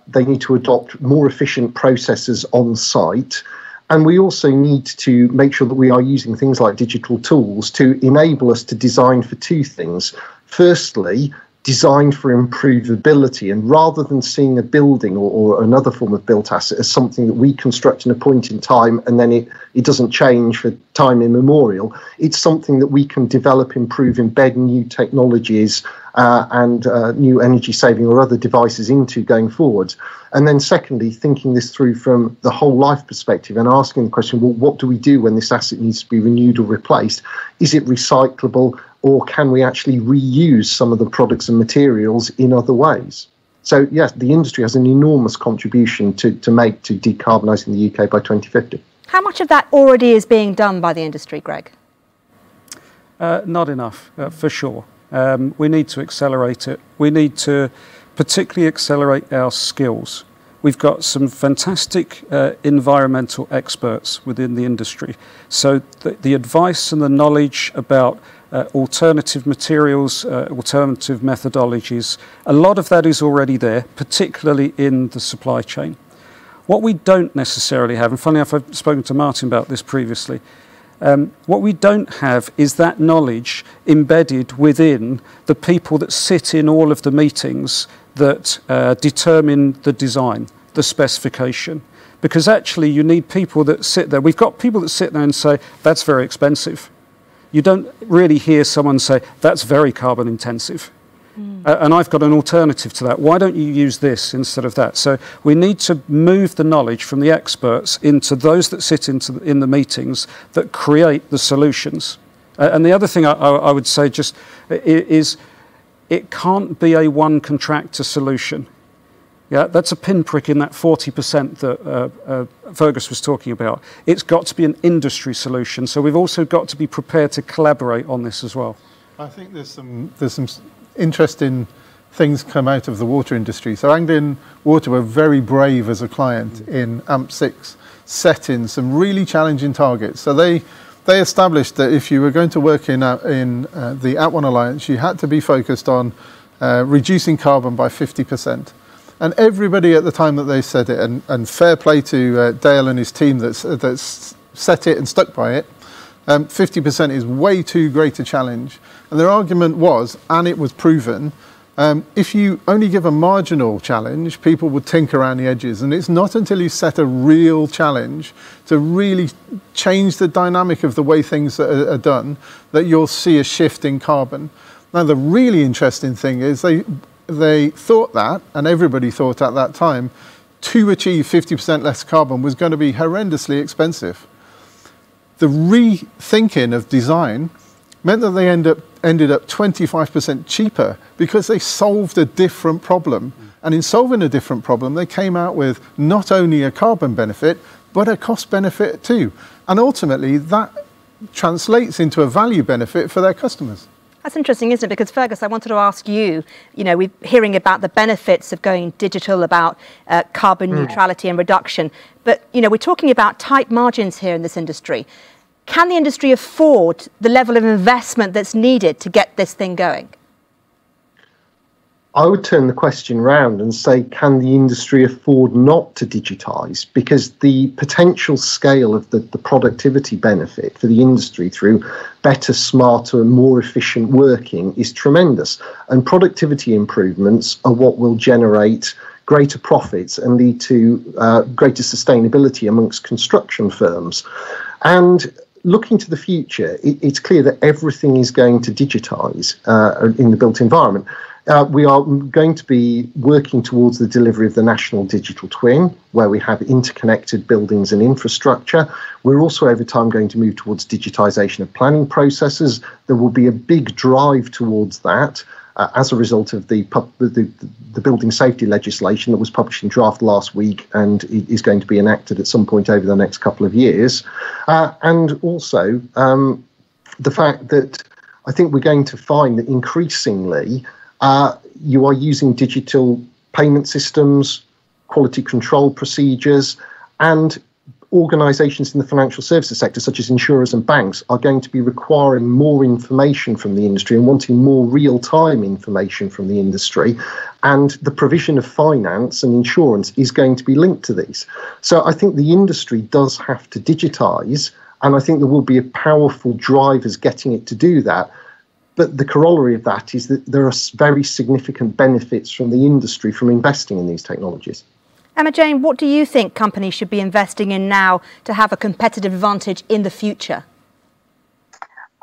They need to adopt more efficient processes on site. And we also need to make sure that we are using things like digital tools to enable us to design for two things. Firstly, design for improvability, and rather than seeing a building or another form of built asset as something that we construct in a point in time and then it doesn't change for time immemorial, it's something that we can develop, improve, embed new technologies and new energy saving or other devices into going forward. And then secondly, thinking this through from the whole life perspective and asking the question, well, what do we do when this asset needs to be renewed or replaced? Is it recyclable, or can we actually reuse some of the products and materials in other ways? So yes, the industry has an enormous contribution to make to decarbonising the UK by 2050. How much of that already is being done by the industry, Greg? Not enough, for sure. We need to accelerate it. We need to particularly accelerate our skills. We've got some fantastic environmental experts within the industry. So the advice and the knowledge about alternative materials, alternative methodologies, a lot of that is already there, particularly in the supply chain. What we don't necessarily have, and funny enough, I've spoken to Martin about this previously, what we don't have is that knowledge embedded within the people that sit in all of the meetings that determine the design, the specification. Because actually you need people that sit there. We've got people that sit there and say, that's very expensive. You don't really hear someone say, that's very carbon intensive. And I've got an alternative to that. Why don't you use this instead of that? So we need to move the knowledge from the experts into those that sit in the meetings that create the solutions. And the other thing I would say just is it can't be a one contractor solution. Yeah, that's a pinprick in that 40% that Fergus was talking about. It's got to be an industry solution. So we've also got to be prepared to collaborate on this as well. I think there's some interesting things come out of the water industry. So Anglian Water were very brave as a client in AMP6, setting some really challenging targets. So they established that if you were going to work in the @ONE Alliance, you had to be focused on reducing carbon by 50%. And everybody at the time that they said it, and fair play to Dale and his team that's set it and stuck by it, 50% is way too great a challenge. And their argument was, and it was proven, if you only give a marginal challenge, people would tinker around the edges. And it's not until you set a real challenge to really change the dynamic of the way things are done that you'll see a shift in carbon. Now, the really interesting thing is they thought that, and everybody thought at that time, to achieve 50% less carbon was going to be horrendously expensive. The rethinking of design meant that they ended up 25% cheaper because they solved a different problem. And in solving a different problem, they came out with not only a carbon benefit, but a cost benefit too. And ultimately, that translates into a value benefit for their customers. That's interesting, isn't it? Because Fergus, I wanted to ask you, we're hearing about the benefits of going digital, about carbon neutrality and reduction. But, we're talking about tight margins here in this industry. Can the industry afford the level of investment that's needed to get this thing going? I would turn the question round and say, can the industry afford not to digitise? Because the potential scale of the productivity benefit for the industry through better, smarter and more efficient working is tremendous. And productivity improvements are what will generate greater profits and lead to greater sustainability amongst construction firms. And looking to the future, it's clear that everything is going to digitise in the built environment. We are going to be working towards the delivery of the National Digital Twin, where we have interconnected buildings and infrastructure. We're also over time going to move towards digitisation of planning processes. There will be a big drive towards that as a result of the building safety legislation that was published in draft last week and is going to be enacted at some point over the next couple of years. And also the fact that I think we're going to find that increasingly you are using digital payment systems, quality control procedures, and organisations in the financial services sector, such as insurers and banks, are going to be requiring more information from the industry and wanting more real-time information from the industry. And the provision of finance and insurance is going to be linked to these. So I think the industry does have to digitise, and I think there will be a powerful drivers getting it to do that. But the corollary of that is that there are very significant benefits from the industry from investing in these technologies. Emma Jane, what do you think companies should be investing in now to have a competitive advantage in the future?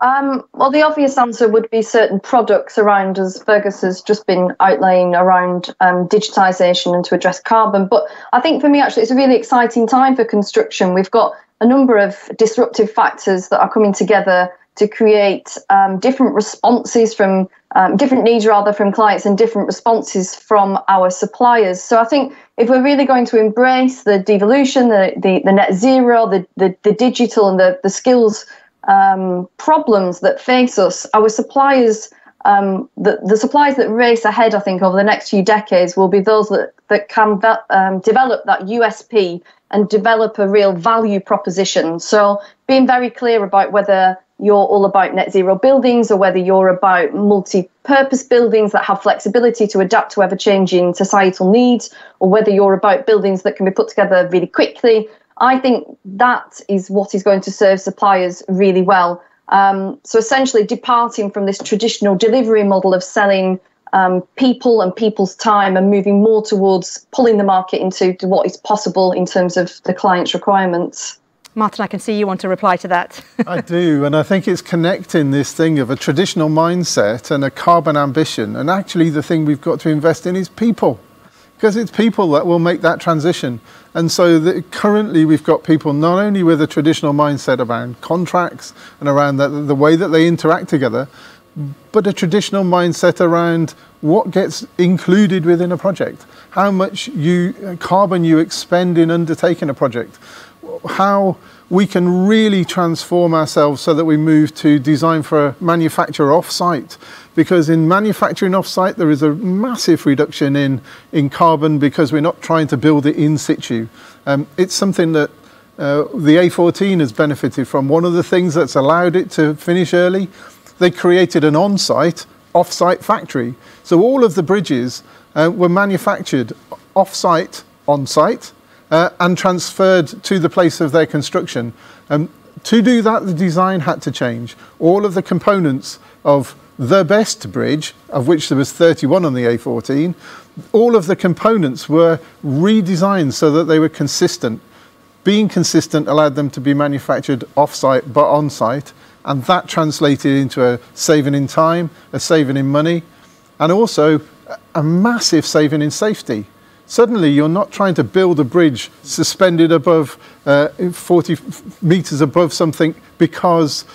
Well, the obvious answer would be certain products around, as Fergus has just been outlining, around digitisation and to address carbon. But I think for me, actually, it's a really exciting time for construction. We've got a number of disruptive factors that are coming together to create different responses from different needs rather from clients and different responses from our suppliers. So I think if we're really going to embrace the devolution, the net zero, the digital and the skills problems that face us, our suppliers, the suppliers that race ahead, I think, over the next few decades will be those that can develop that USP and develop a real value proposition. So being very clear about whether you're all about net zero buildings or whether you're about multi-purpose buildings that have flexibility to adapt to ever-changing societal needs, or whether you're about buildings that can be put together really quickly, I think that is what is going to serve suppliers really well. So essentially departing from this traditional delivery model of selling people and people's time and moving more towards pulling the market into what is possible in terms of the client's requirements. Martin, I can see you want to reply to that. I do, and I think it's connecting this thing of a traditional mindset and a carbon ambition, and actually the thing we've got to invest in is people, because it's people that will make that transition. And so currently we've got people not only with a traditional mindset around contracts and around the way that they interact together, but a traditional mindset around what gets included within a project, how much carbon you expend in undertaking a project. how we can really transform ourselves so that we move to design for manufacture off-site. Because in manufacturing off-site, there is a massive reduction in carbon because we're not trying to build it in situ. It's something that the A14 has benefited from. One of the things that's allowed it to finish early, they created an on-site, off-site factory. So all of the bridges were manufactured off-site, on-site, and transferred to the place of their construction. To do that, the design had to change. All of the components of the best bridge, of which there was 31 on the A14, all of the components were redesigned so that they were consistent. Being consistent allowed them to be manufactured off-site but on-site, and that translated into a saving in time, a saving in money, and also a massive saving in safety. Suddenly you're not trying to build a bridge suspended above 40 meters above something because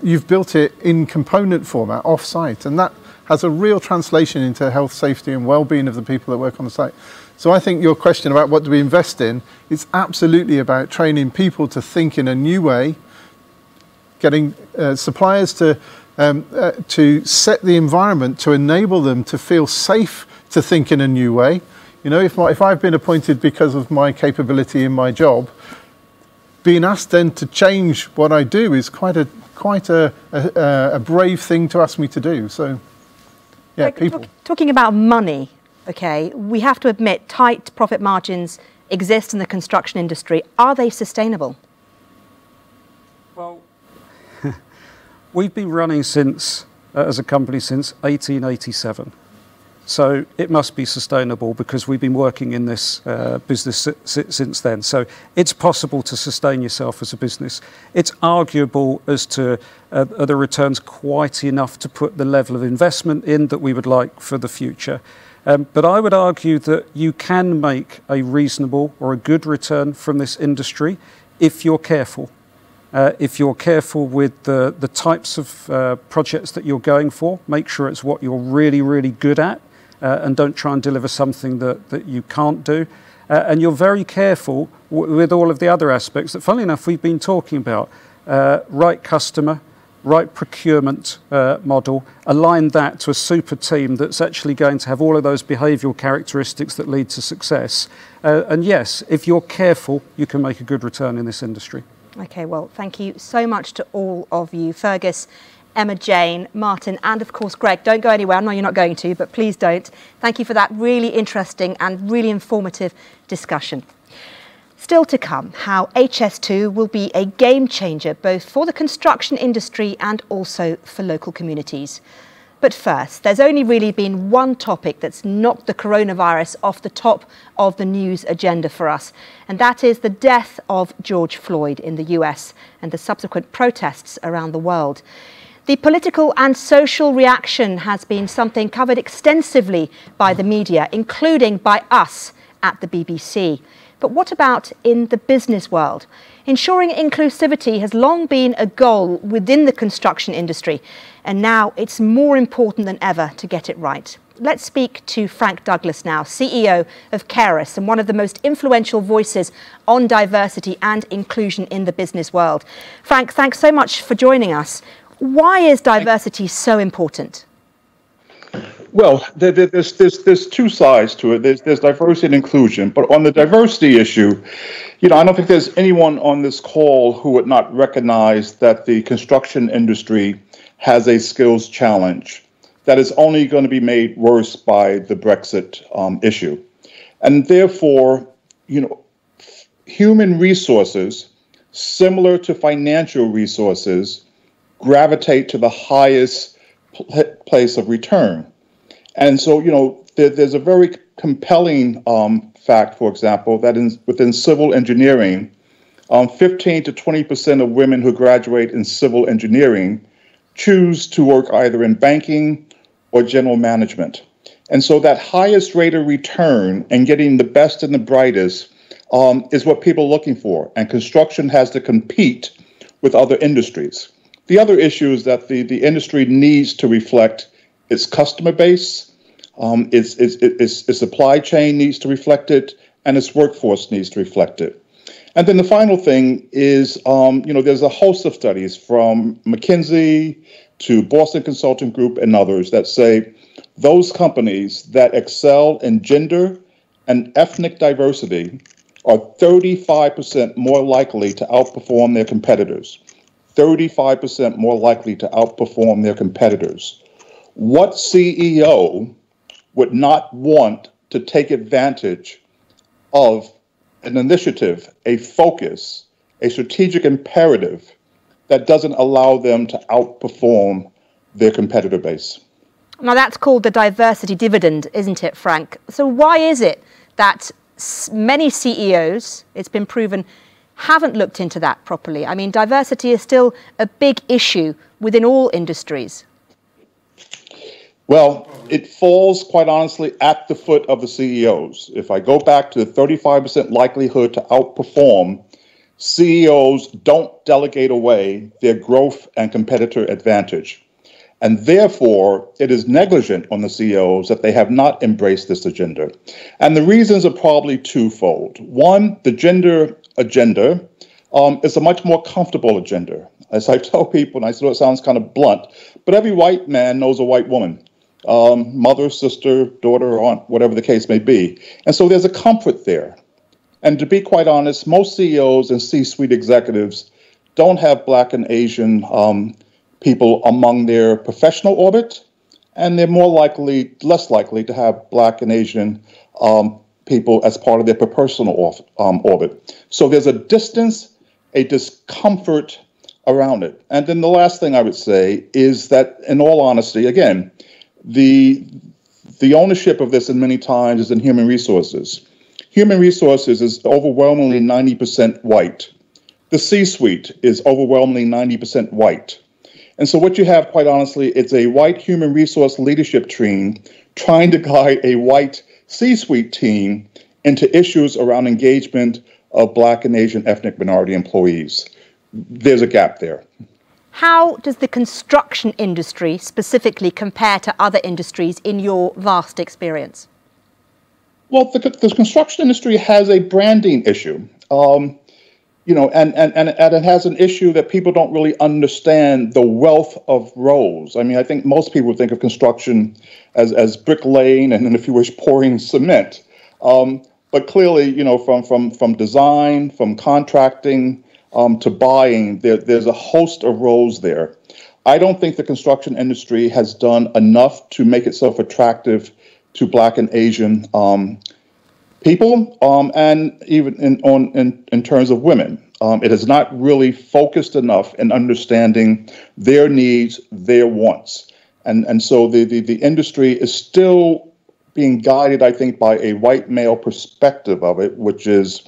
you've built it in component format off-site, and that has a real translation into health, safety and well-being of the people that work on the site. So I think your question about what do we invest in, it's absolutely about training people to think in a new way, getting suppliers to set the environment to enable them to feel safe to think in a new way. You know, if I've been appointed because of my capability in my job, being asked then to change what I do is quite a brave thing to ask me to do. So, yeah, people. Talking about money, okay, we have to admit tight profit margins exist in the construction industry. Are they sustainable? Well, we've been running since, as a company since 1887. So it must be sustainable because we've been working in this business since then. So it's possible to sustain yourself as a business. It's arguable as to are the returns quite enough to put the level of investment in that we would like for the future. But I would argue that you can make a reasonable or a good return from this industry if you're careful. If you're careful with the types of projects that you're going for, make sure it's what you're really, really good at. And don't try and deliver something that you can't do. And you're very careful with all of the other aspects that, funnily enough, we've been talking about. Right customer, right procurement model, align that to a super team that's actually going to have all of those behavioural characteristics that lead to success. And yes, if you're careful, you can make a good return in this industry. Okay, well, thank you so much to all of you. Fergus, Emma, Jane, Martin, and of course Greg. Don't go anywhere. I know you're not going to, but please don't. Thank you for that really interesting and really informative discussion. Still to come, how HS2 will be a game changer both for the construction industry and also for local communities. But first, there's only really been one topic that's knocked the coronavirus off the top of the news agenda for us, and that is the death of George Floyd in the US and the subsequent protests around the world. The political and social reaction has been something covered extensively by the media, including by us at the BBC. But what about in the business world? Ensuring inclusivity has long been a goal within the construction industry, and now it's more important than ever to get it right. Let's speak to Frank Douglas now, CEO of Keras and one of the most influential voices on diversity and inclusion in the business world. Frank, thanks so much for joining us. Why is diversity so important? Well, there's two sides to it. There's diversity and inclusion. But on the diversity issue, I don't think there's anyone on this call who would not recognize that the construction industry has a skills challenge that is only going to be made worse by the Brexit issue. And therefore, human resources, similar to financial resources, gravitate to the highest place of return. And so, there's a very compelling fact, for example, that within civil engineering, 15 to 20% of women who graduate in civil engineering choose to work either in banking or general management. And so that highest rate of return and getting the best and the brightest is what people are looking for. And construction has to compete with other industries. The other issue is that the industry needs to reflect its customer base, its supply chain needs to reflect it, and its workforce needs to reflect it. And then the final thing is, there's a host of studies from McKinsey to Boston Consulting Group and others that say those companies that excel in gender and ethnic diversity are 35% more likely to outperform their competitors. 35% more likely to outperform their competitors. What CEO would not want to take advantage of an initiative, a focus, a strategic imperative that doesn't allow them to outperform their competitor base? Now that's called the diversity dividend, isn't it, Frank? So why is it that many CEOs, it's been proven, haven't looked into that properly? I mean, diversity is still a big issue within all industries. Well, it falls, quite honestly, at the foot of the CEOs. If I go back to the 35% likelihood to outperform, CEOs don't delegate away their growth and competitor advantage. And therefore, it is negligent on the CEOs that they have not embraced this agenda. And the reasons are probably twofold. One, the gender agenda is a much more comfortable agenda. As I tell people, and I know it sounds kind of blunt, but every white man knows a white woman. Mother, sister, daughter, aunt, whatever the case may be. And so there's a comfort there. And to be quite honest, most CEOs and C-suite executives don't have Black and Asian people among their professional orbit, and they're less likely to have Black and Asian people as part of their personal orbit. So there's a distance, a discomfort around it. And then the last thing I would say is that, in all honesty, again, the ownership of this in many times is in human resources. Human resources is overwhelmingly 90% white. The C-suite is overwhelmingly 90% white. And so what you have, quite honestly, it's a white human resource leadership team trying to guide a white C-suite team into issues around engagement of Black and Asian ethnic minority employees. There's a gap there. How does the construction industry specifically compare to other industries in your vast experience? Well, the construction industry has a branding issue, and it has an issue that people don't really understand the wealth of roles. I mean, I think most people think of construction as bricklaying and, if you wish, pouring cement. But clearly, from design, from contracting, to buying, there's a host of roles there. I don't think the construction industry has done enough to make itself attractive to Black and Asian people, and even in terms of women. It has not really focused enough in understanding their needs, their wants. And so the industry is still being guided, I think, by a white male perspective of it, which is,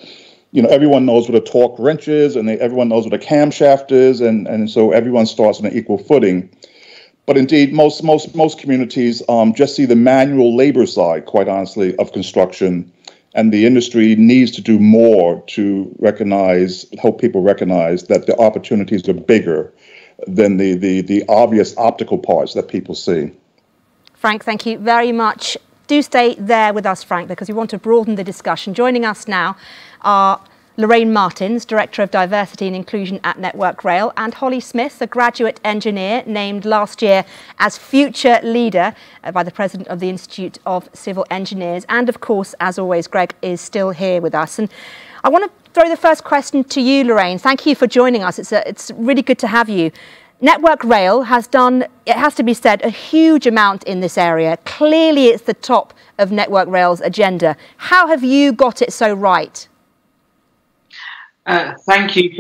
everyone knows what a torque wrench is, and everyone knows what a camshaft is, and so everyone starts on an equal footing. But indeed, most communities just see the manual labor side, quite honestly, of construction, and the industry needs to do more to help people recognize that the opportunities are bigger than the obvious optical parts that people see. Frank, thank you very much. Do stay there with us, Frank, because we want to broaden the discussion. Joining us now are Lorraine Martens, Director of Diversity and Inclusion at Network Rail, and Holly Smith, a graduate engineer named last year as Future Leader by the President of the Institute of Civil Engineers. And of course, as always, Greg is still here with us. And I want to throw the first question to you, Lorraine. Thank you for joining us. It's really good to have you. Network Rail has done, it has to be said, a huge amount in this area. Clearly, it's the top of Network Rail's agenda. How have you got it so right? Thank you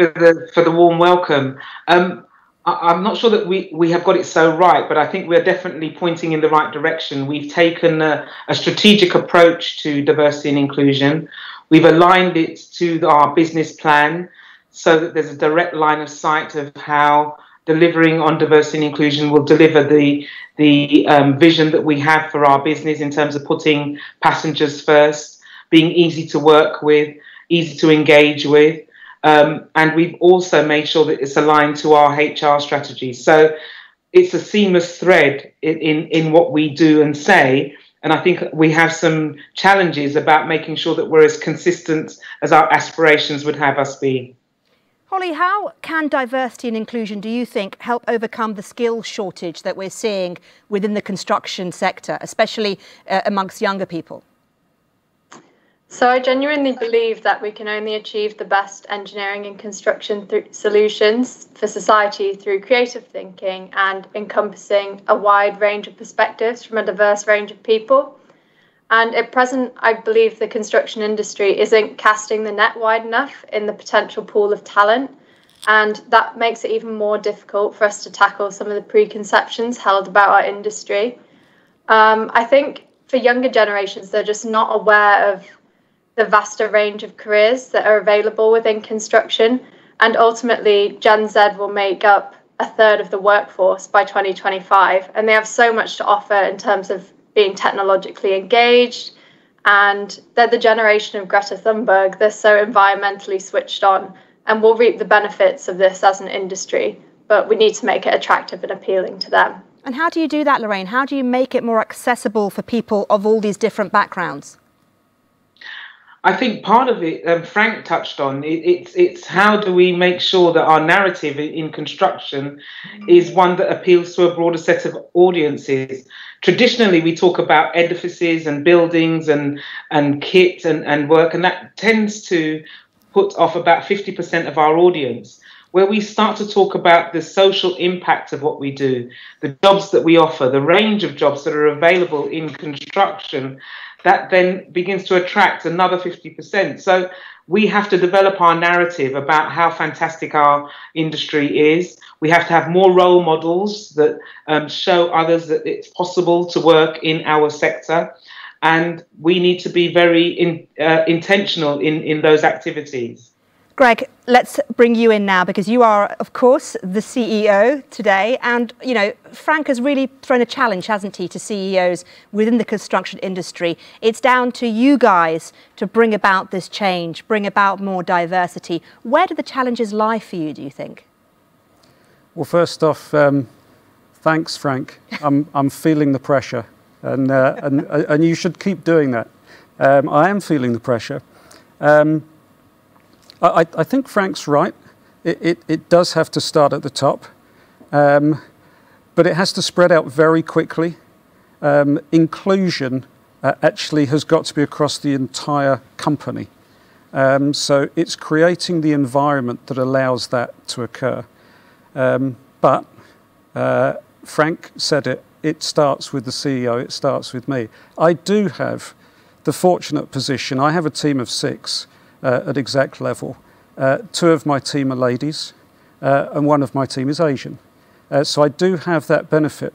for the warm welcome. I'm not sure that we have got it so right, but I think we're definitely pointing in the right direction. We've taken a strategic approach to diversity and inclusion. We've aligned it to our business plan so that there's a direct line of sight of how delivering on diversity and inclusion will deliver the vision that we have for our business in terms of putting passengers first, being easy to work with, easy to engage with. And we've also made sure that it's aligned to our HR strategy. So it's a seamless thread in what we do and say. And I think we have some challenges about making sure that we're as consistent as our aspirations would have us be. Holly, how can diversity and inclusion, do you think, help overcome the skill shortage that we're seeing within the construction sector, especially amongst younger people? So I genuinely believe that we can only achieve the best engineering and construction solutions for society through creative thinking and encompassing a wide range of perspectives from a diverse range of people. And at present, I believe the construction industry isn't casting the net wide enough in the potential pool of talent. And that makes it even more difficult for us to tackle some of the preconceptions held about our industry. I think for younger generations, they're just not aware of the vaster range of careers that are available within construction. And ultimately, Gen Z will make up a third of the workforce by 2025. And they have so much to offer in terms of being technologically engaged. And they're the generation of Greta Thunberg. They're so environmentally switched on. And we'll reap the benefits of this as an industry. But we need to make it attractive and appealing to them. And how do you do that, Lorraine? How do you make it more accessible for people of all these different backgrounds? I think part of it, Frank touched on, it's how do we make sure that our narrative in construction is one that appeals to a broader set of audiences. Traditionally, we talk about edifices and buildings and kit and work, and that tends to put off about 50% of our audience. Where we start to talk about the social impact of what we do, the jobs that we offer, the range of jobs that are available in construction, that then begins to attract another 50%. So we have to develop our narrative about how fantastic our industry is. We have to have more role models that show others that it's possible to work in our sector. And we need to be very intentional in those activities. Greg, let's bring you in now, because you are, of course, the CEO today. And, you know, Frank has really thrown a challenge, hasn't he, to CEOs within the construction industry. It's down to you guys to bring about this change, bring about more diversity. Where do the challenges lie for you, do you think? Well, first off, thanks, Frank. I'm feeling the pressure, and you should keep doing that. I am feeling the pressure. I think Frank's right. It does have to start at the top, but it has to spread out very quickly. Inclusion actually has got to be across the entire company. So it's creating the environment that allows that to occur. But Frank said it starts with the CEO, it starts with me. I do have the fortunate position, I have a team of 6 at exec level. 2 of my team are ladies, and 1 of my team is Asian. So I do have that benefit,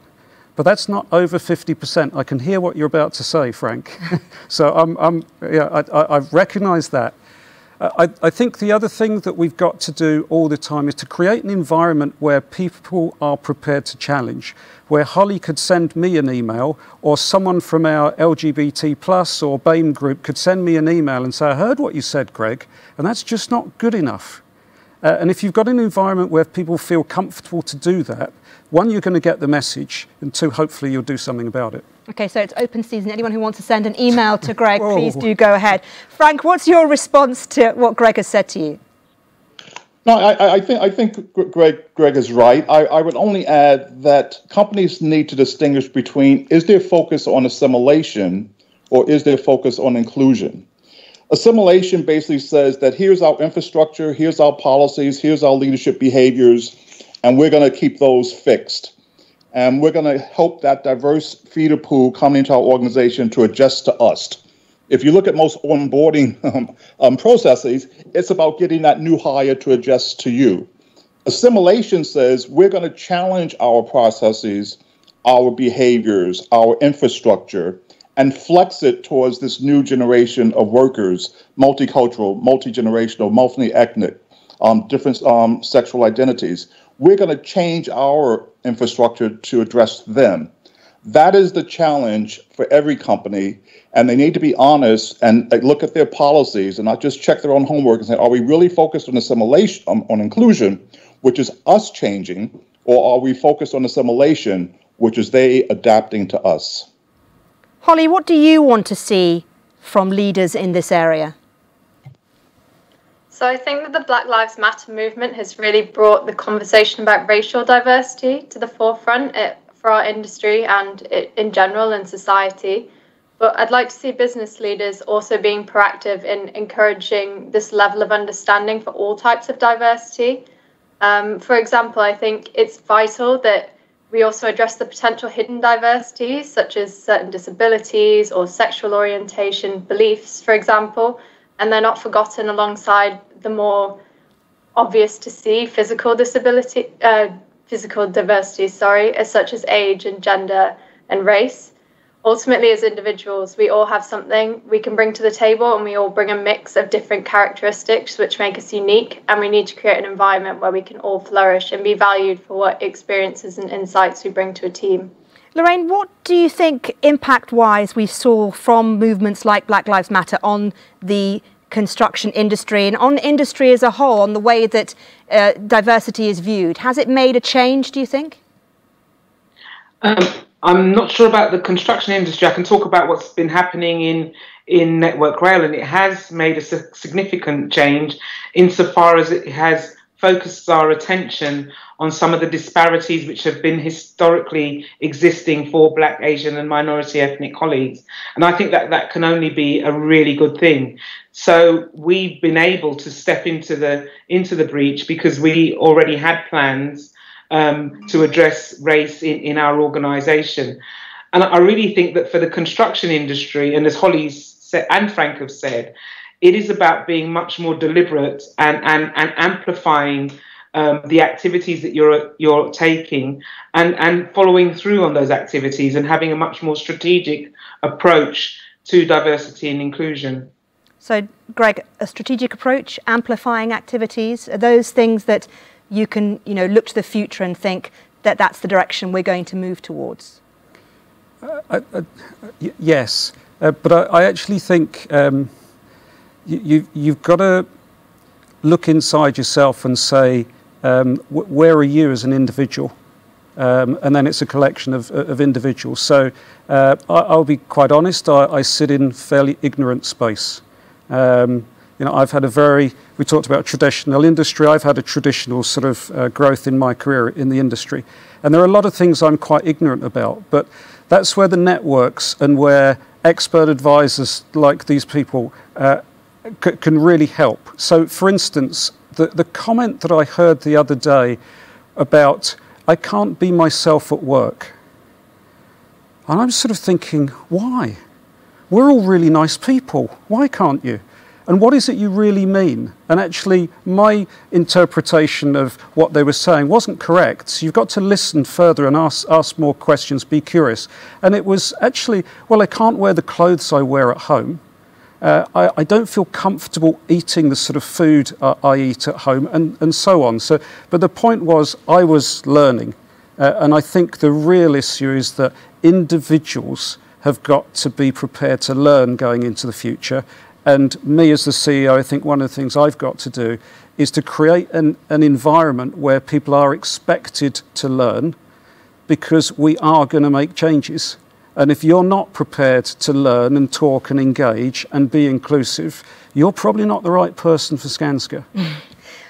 but that's not over 50%. I can hear what you're about to say, Frank. So I recognise that. I think the other thing that we've got to do all the time is to create an environment where people are prepared to challenge, where Holly could send me an email, or someone from our LGBT plus or BAME group could send me an email and say, I heard what you said, Greg, and that's just not good enough. And if you've got an environment where people feel comfortable to do that, 1, you're going to get the message, and 2, hopefully you'll do something about it. OK, so it's open season. Anyone who wants to send an email to Greg, please do go ahead. Frank, what's your response to what Greg has said to you? No, I think Greg is right. I would only add that companies need to distinguish between, is their focus on assimilation or is their focus on inclusion? Assimilation basically says that here's our infrastructure, here's our policies, here's our leadership behaviors, and we're going to keep those fixed. And we're going to help that diverse feeder pool coming into our organization to adjust to us. If you look at most onboarding processes, it's about getting that new hire to adjust to you. Assimilation says we're going to challenge our processes, our behaviors, our infrastructure, and flex it towards this new generation of workers, multicultural, multi-generational, multi-ethnic, different sexual identities. We're going to change our infrastructure to address them. That is the challenge for every company, and they need to be honest and look at their policies and not just check their own homework and say, are we really focused on assimilation, on inclusion, which is us changing, or are we focused on assimilation, which is they adapting to us? Holly, what do you want to see from leaders in this area? So I think that the Black Lives Matter movement has really brought the conversation about racial diversity to the forefront for our industry and in general in society. But I'd like to see business leaders also being proactive in encouraging this level of understanding for all types of diversity. For example, I think it's vital that we also address the potential hidden diversities, such as certain disabilities or sexual orientation beliefs, for example, and they're not forgotten alongside the more obvious to see physical diversity, such as age and gender and race. Ultimately, as individuals, we all have something we can bring to the table, and we all bring a mix of different characteristics which make us unique, and we need to create an environment where we can all flourish and be valued for what experiences and insights we bring to a team. Lorraine, what do you think, impact-wise, we saw from movements like Black Lives Matter on the construction industry and on industry as a whole, on the way that diversity is viewed? Has it made a change, do you think? I'm not sure about the construction industry. I can talk about what's been happening in Network Rail, and it has made a significant change insofar as it has focused our attention on some of the disparities which have been historically existing for Black, Asian and minority ethnic colleagues. And I think that that can only be a really good thing. So we've been able to step into the breach because we already had plans to address race in our organisation. And I really think that for the construction industry, and as Holly said, and Frank have said, it is about being much more deliberate and amplifying the activities that you're taking and following through on those activities and having a much more strategic approach to diversity and inclusion. So, Greg, a strategic approach, amplifying activities, are those things that you can, look to the future and think that that's the direction we're going to move towards? Yes, but I actually think you've got to look inside yourself and say, where are you as an individual? And then it's a collection of individuals. So I'll be quite honest, I sit in fairly ignorant space. I've had we talked about traditional industry, I've had a traditional sort of growth in my career in the industry. And there are a lot of things I'm quite ignorant about, but that's where the networks and where expert advisors like these people can really help. So, for instance, the comment that I heard the other day about, I can't be myself at work. And I'm sort of thinking, why? We're all really nice people. Why can't you? And what is it you really mean? And actually, my interpretation of what they were saying wasn't correct. So you've got to listen further and ask more questions, be curious. And it was actually, well, I can't wear the clothes I wear at home. I don't feel comfortable eating the sort of food I eat at home, and so on. So, but the point was, I was learning. And I think the real issue is that individuals have got to be prepared to learn going into the future. And me as the CEO, I think one of the things I've got to do is to create an environment where people are expected to learn, because we are going to make changes. And if you're not prepared to learn and talk and engage and be inclusive, you're probably not the right person for Skanska.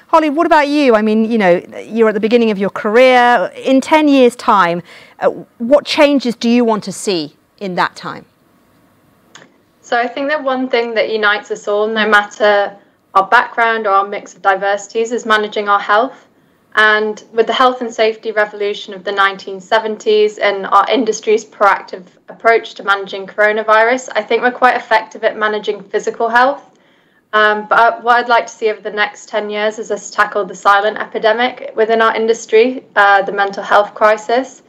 Holly, what about you? I mean, you're at the beginning of your career. In 10 years' time, what changes do you want to see in that time? So I think that one thing that unites us all, no matter our background or our mix of diversities, is managing our health. And with the health and safety revolution of the 1970s and our industry's proactive approach to managing coronavirus, I think we're quite effective at managing physical health. But what I'd like to see over the next 10 years is us tackle the silent epidemic within our industry, the mental health crisis.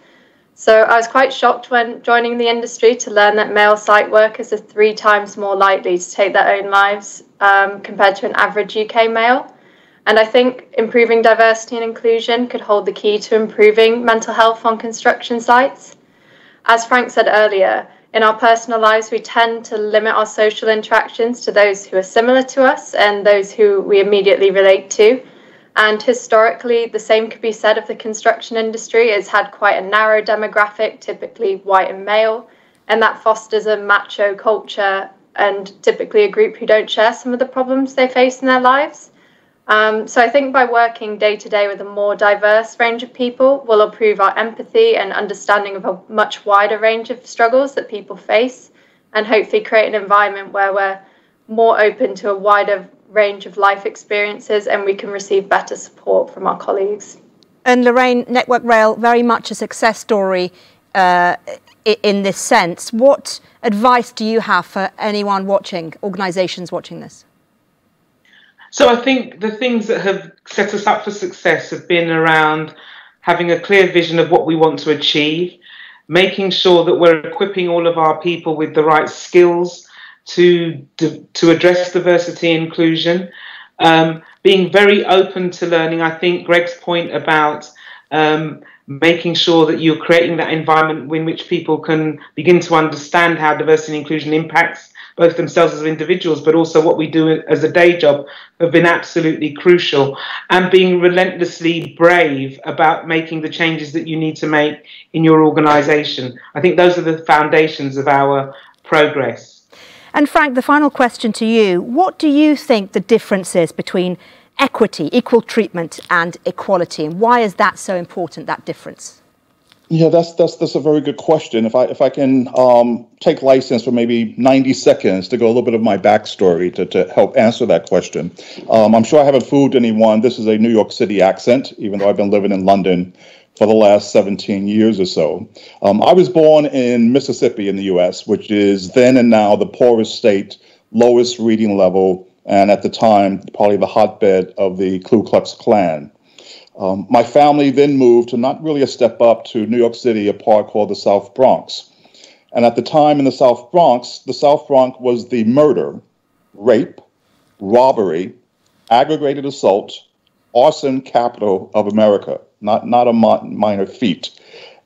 So I was quite shocked when joining the industry to learn that male site workers are 3 times more likely to take their own lives compared to an average UK male. And I think improving diversity and inclusion could hold the key to improving mental health on construction sites. As Frank said earlier, in our personal lives, we tend to limit our social interactions to those who are similar to us and those who we immediately relate to. And historically, the same could be said of the construction industry. It's had quite a narrow demographic, typically white and male. and that fosters a macho culture and typically a group who don't share some of the problems they face in their lives. So I think by working day to day with a more diverse range of people, we'll improve our empathy and understanding of a much wider range of struggles that people face, and hopefully create an environment where we're more open to a wider range of life experiences and we can receive better support from our colleagues. And Lorraine, Network Rail, very much a success story in this sense. What advice do you have for anyone watching, organisations watching this? So I think the things that have set us up for success have been around having a clear vision of what we want to achieve, making sure that we're equipping all of our people with the right skills to address diversity and inclusion, being very open to learning. I think Greg's point about making sure that you're creating that environment in which people can begin to understand how diversity and inclusion impacts both themselves as individuals, but also what we do as a day job, have been absolutely crucial. And being relentlessly brave about making the changes that you need to make in your organisation. I think those are the foundations of our progress. And Frank, the final question to you. What do you think the difference is between equity, equal treatment, and equality? And why is that so important, that difference? Yeah, that's a very good question. If I can take license for maybe 90 seconds to go a little bit of my backstory to help answer that question. I'm sure I haven't fooled anyone. This is a New York City accent, even though I've been living in London for the last 17 years or so. I was born in Mississippi in the U.S., which is then and now the poorest state, lowest reading level, and at the time, probably the hotbed of the Ku Klux Klan. My family then moved to not really a step up to New York City, a part called the South Bronx. And at the time in the South Bronx was the murder, rape, robbery, aggravated assault, arson capital of America, not a minor feat.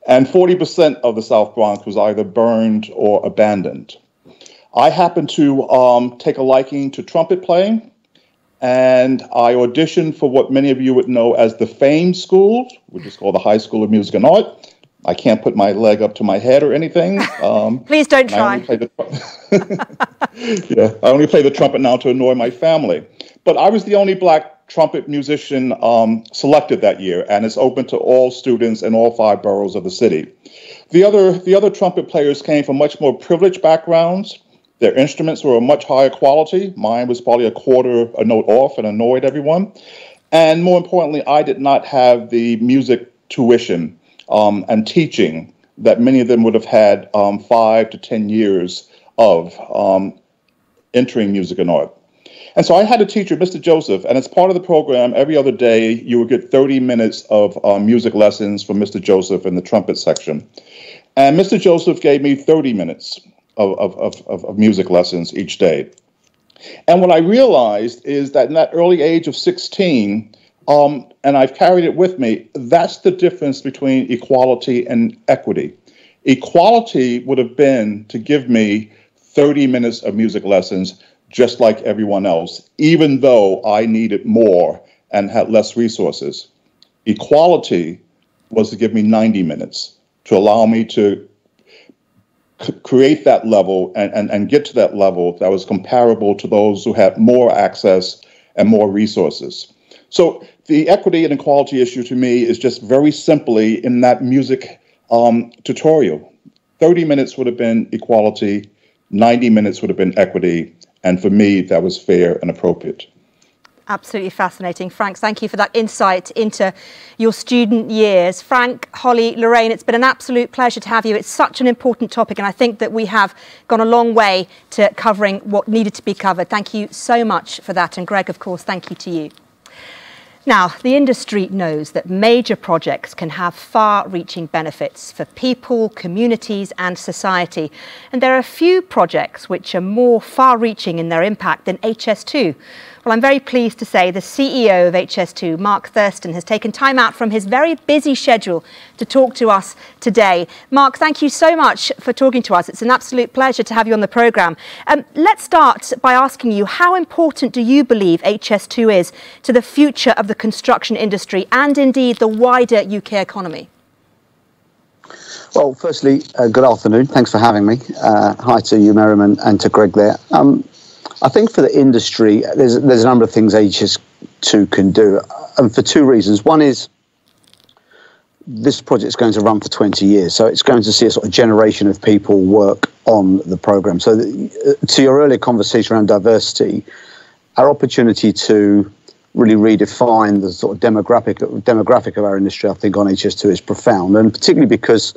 And 40% of the South Bronx was either burned or abandoned. I happened to take a liking to trumpet playing, and I auditioned for what many of you would know as the FAME School, which is called the High School of Music and Art. I can't put my leg up to my head or anything. Please don't try. I only play the trumpet now to annoy my family. But I was the only Black trumpet musician selected that year, and it's open to all students in all 5 boroughs of the city. The other trumpet players came from much more privileged backgrounds. Their instruments were of much higher quality. Mine was probably a quarter a note off and annoyed everyone. And more importantly, I did not have the music tuition and teaching that many of them would have had 5 to 10 years of entering music and art. And so I had a teacher, Mr. Joseph, and as part of the program, every other day, you would get 30 minutes of music lessons from Mr. Joseph in the trumpet section. And Mr. Joseph gave me 30 minutes of music lessons each day. And what I realized is that in that early age of 16, and I've carried it with me, that's the difference between equality and equity. Equality would have been to give me 30 minutes of music lessons just like everyone else, even though I needed more and had less resources. Equality was to give me 90 minutes to allow me to create that level and get to that level that was comparable to those who had more access and more resources. So the equity and equality issue to me is just very simply in that music tutorial. 30 minutes would have been equality, 90 minutes would have been equity, and for me, that was fair and appropriate. Absolutely fascinating. Frank, thank you for that insight into your student years. Frank, Holly, Lorraine, it's been an absolute pleasure to have you. It's such an important topic, and I think that we have gone a long way to covering what needed to be covered. Thank you so much for that. And Greg, of course, thank you to you. Now, the industry knows that major projects can have far-reaching benefits for people, communities and society. And there are a few projects which are more far-reaching in their impact than HS2. Well, I'm very pleased to say the CEO of HS2, Mark Thurston, has taken time out from his very busy schedule to talk to us today. Mark, thank you so much for talking to us. It's an absolute pleasure to have you on the programme. Let's start by asking you, how important do you believe HS2 is to the future of the construction industry and indeed the wider UK economy? Well, firstly, good afternoon. Thanks for having me. Hi to you, Maryam, and to Greg there. I think for the industry, there's a number of things HS2 can do, and for two reasons. One is this project is going to run for 20 years, so it's going to see a sort of generation of people work on the programme. So to your earlier conversation around diversity, our opportunity to really redefine the sort of demographic of our industry, I think, on HS2 is profound, and particularly because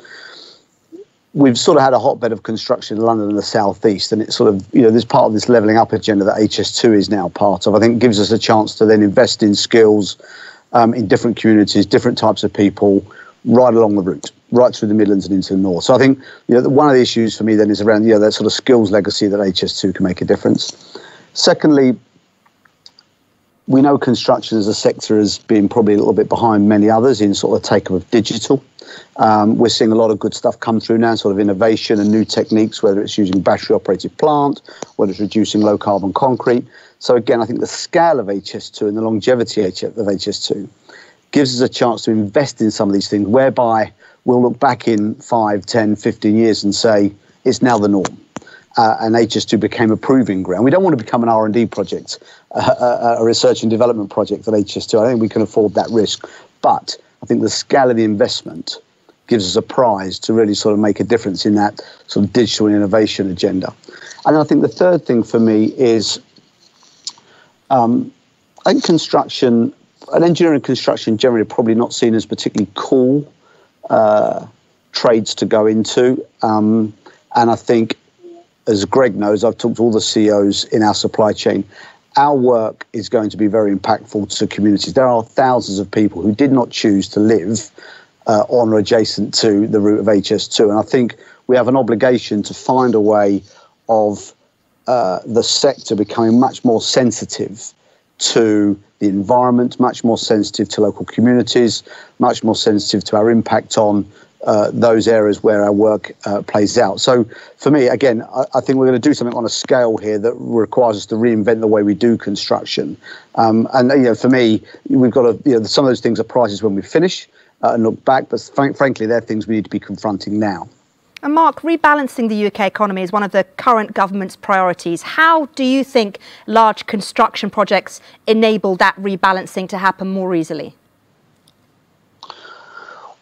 we've sort of had a hotbed of construction in London and the South East, and it's sort of, this part of this levelling up agenda that HS2 is now part of, I think gives us a chance to then invest in skills in different communities, different types of people, right along the route, right through the Midlands and into the North. So I think, one of the issues for me then is around, that sort of skills legacy that HS2 can make a difference. Secondly, we know construction as a sector has been probably a little bit behind many others in sort of take-up of digital. We're seeing a lot of good stuff come through now, sort of innovation and new techniques, whether it's using battery-operated plant, whether it's reducing low-carbon concrete. So again, I think the scale of HS2 and the longevity of HS2 gives us a chance to invest in some of these things, whereby we'll look back in 5, 10, 15 years and say, it's now the norm. And HS2 became a proving ground. We don't want to become an R&D project, a research and development project at HS2. I think we can afford that risk. But I think the scale of the investment gives us a prize to really sort of make a difference in that sort of digital and innovation agenda. And I think the third thing for me is, I think construction, and engineering construction generally probably not seen as particularly cool trades to go into. And I think, as Greg knows, I've talked to all the CEOs in our supply chain. Our work is going to be very impactful to communities. There are thousands of people who did not choose to live on or adjacent to the route of HS2. And I think we have an obligation to find a way of the sector becoming much more sensitive to the environment, much more sensitive to local communities, much more sensitive to our impact on those areas where our work plays out. So for me, again, I think we're going to do something on a scale here that requires us to reinvent the way we do construction. And for me, we've got to, some of those things are prizes when we finish and look back, but frankly, they're things we need to be confronting now. And Mark, rebalancing the UK economy is one of the current government's priorities. How do you think large construction projects enable that rebalancing to happen more easily?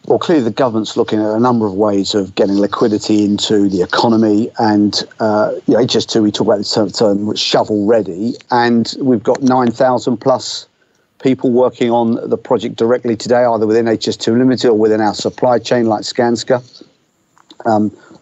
Well, clearly the government's looking at a number of ways of getting liquidity into the economy, and HS2, we talk about this term shovel ready, and we've got 9,000 plus people working on the project directly today, either within HS2 Limited or within our supply chain like Skanska.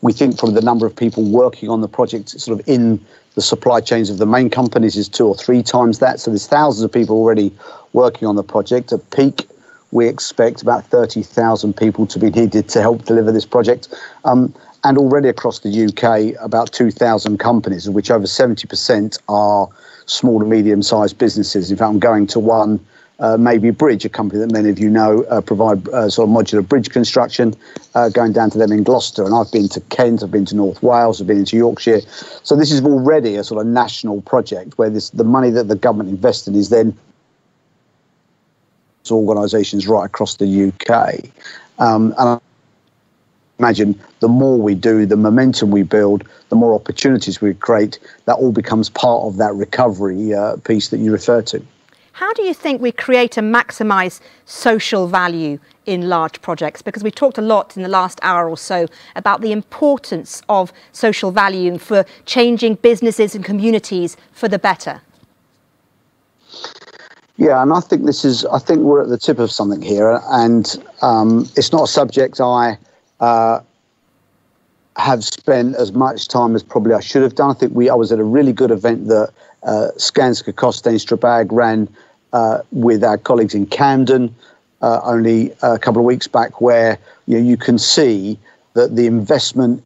We think probably the number of people working on the project sort of in the supply chains of the main companies is 2 or 3 times that. So there's thousands of people already working on the project. At peak, we expect about 30,000 people to be needed to help deliver this project. And already across the UK, about 2,000 companies, of which over 70% are small to medium-sized businesses. In fact, I'm going to one, Maybe Bridge, a company that many of you know, provide sort of modular bridge construction, going down to them in Gloucester. And I've been to Kent, I've been to North Wales, I've been into Yorkshire. So this is already a sort of national project where the money that the government invested is then organisations right across the UK. And I imagine the more we do, the momentum we build, the more opportunities we create, that all becomes part of that recovery piece that you refer to. How do you think we create and maximise social value in large projects? Because we talked a lot in the last hour or so about the importance of social value for changing businesses and communities for the better. Yeah, and I think we're at the tip of something here, and it's not a subject I have spent as much time as probably I should have done. I think I was at a really good event that Skanska Strabag ran with our colleagues in Camden only a couple of weeks back, where you can see that the investment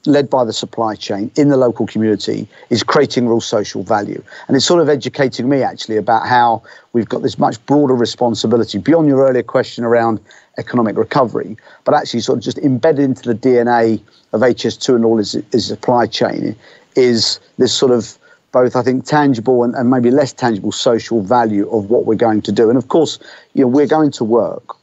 led by the supply chain in the local community is creating real social value. And it's sort of educating me actually about how we've got this much broader responsibility beyond your earlier question around economic recovery, but actually sort of just embedded into the DNA of HS2 and all its supply chain is this sort of both, I think, tangible and maybe less tangible social value of what we're going to do. And of course, we're going to work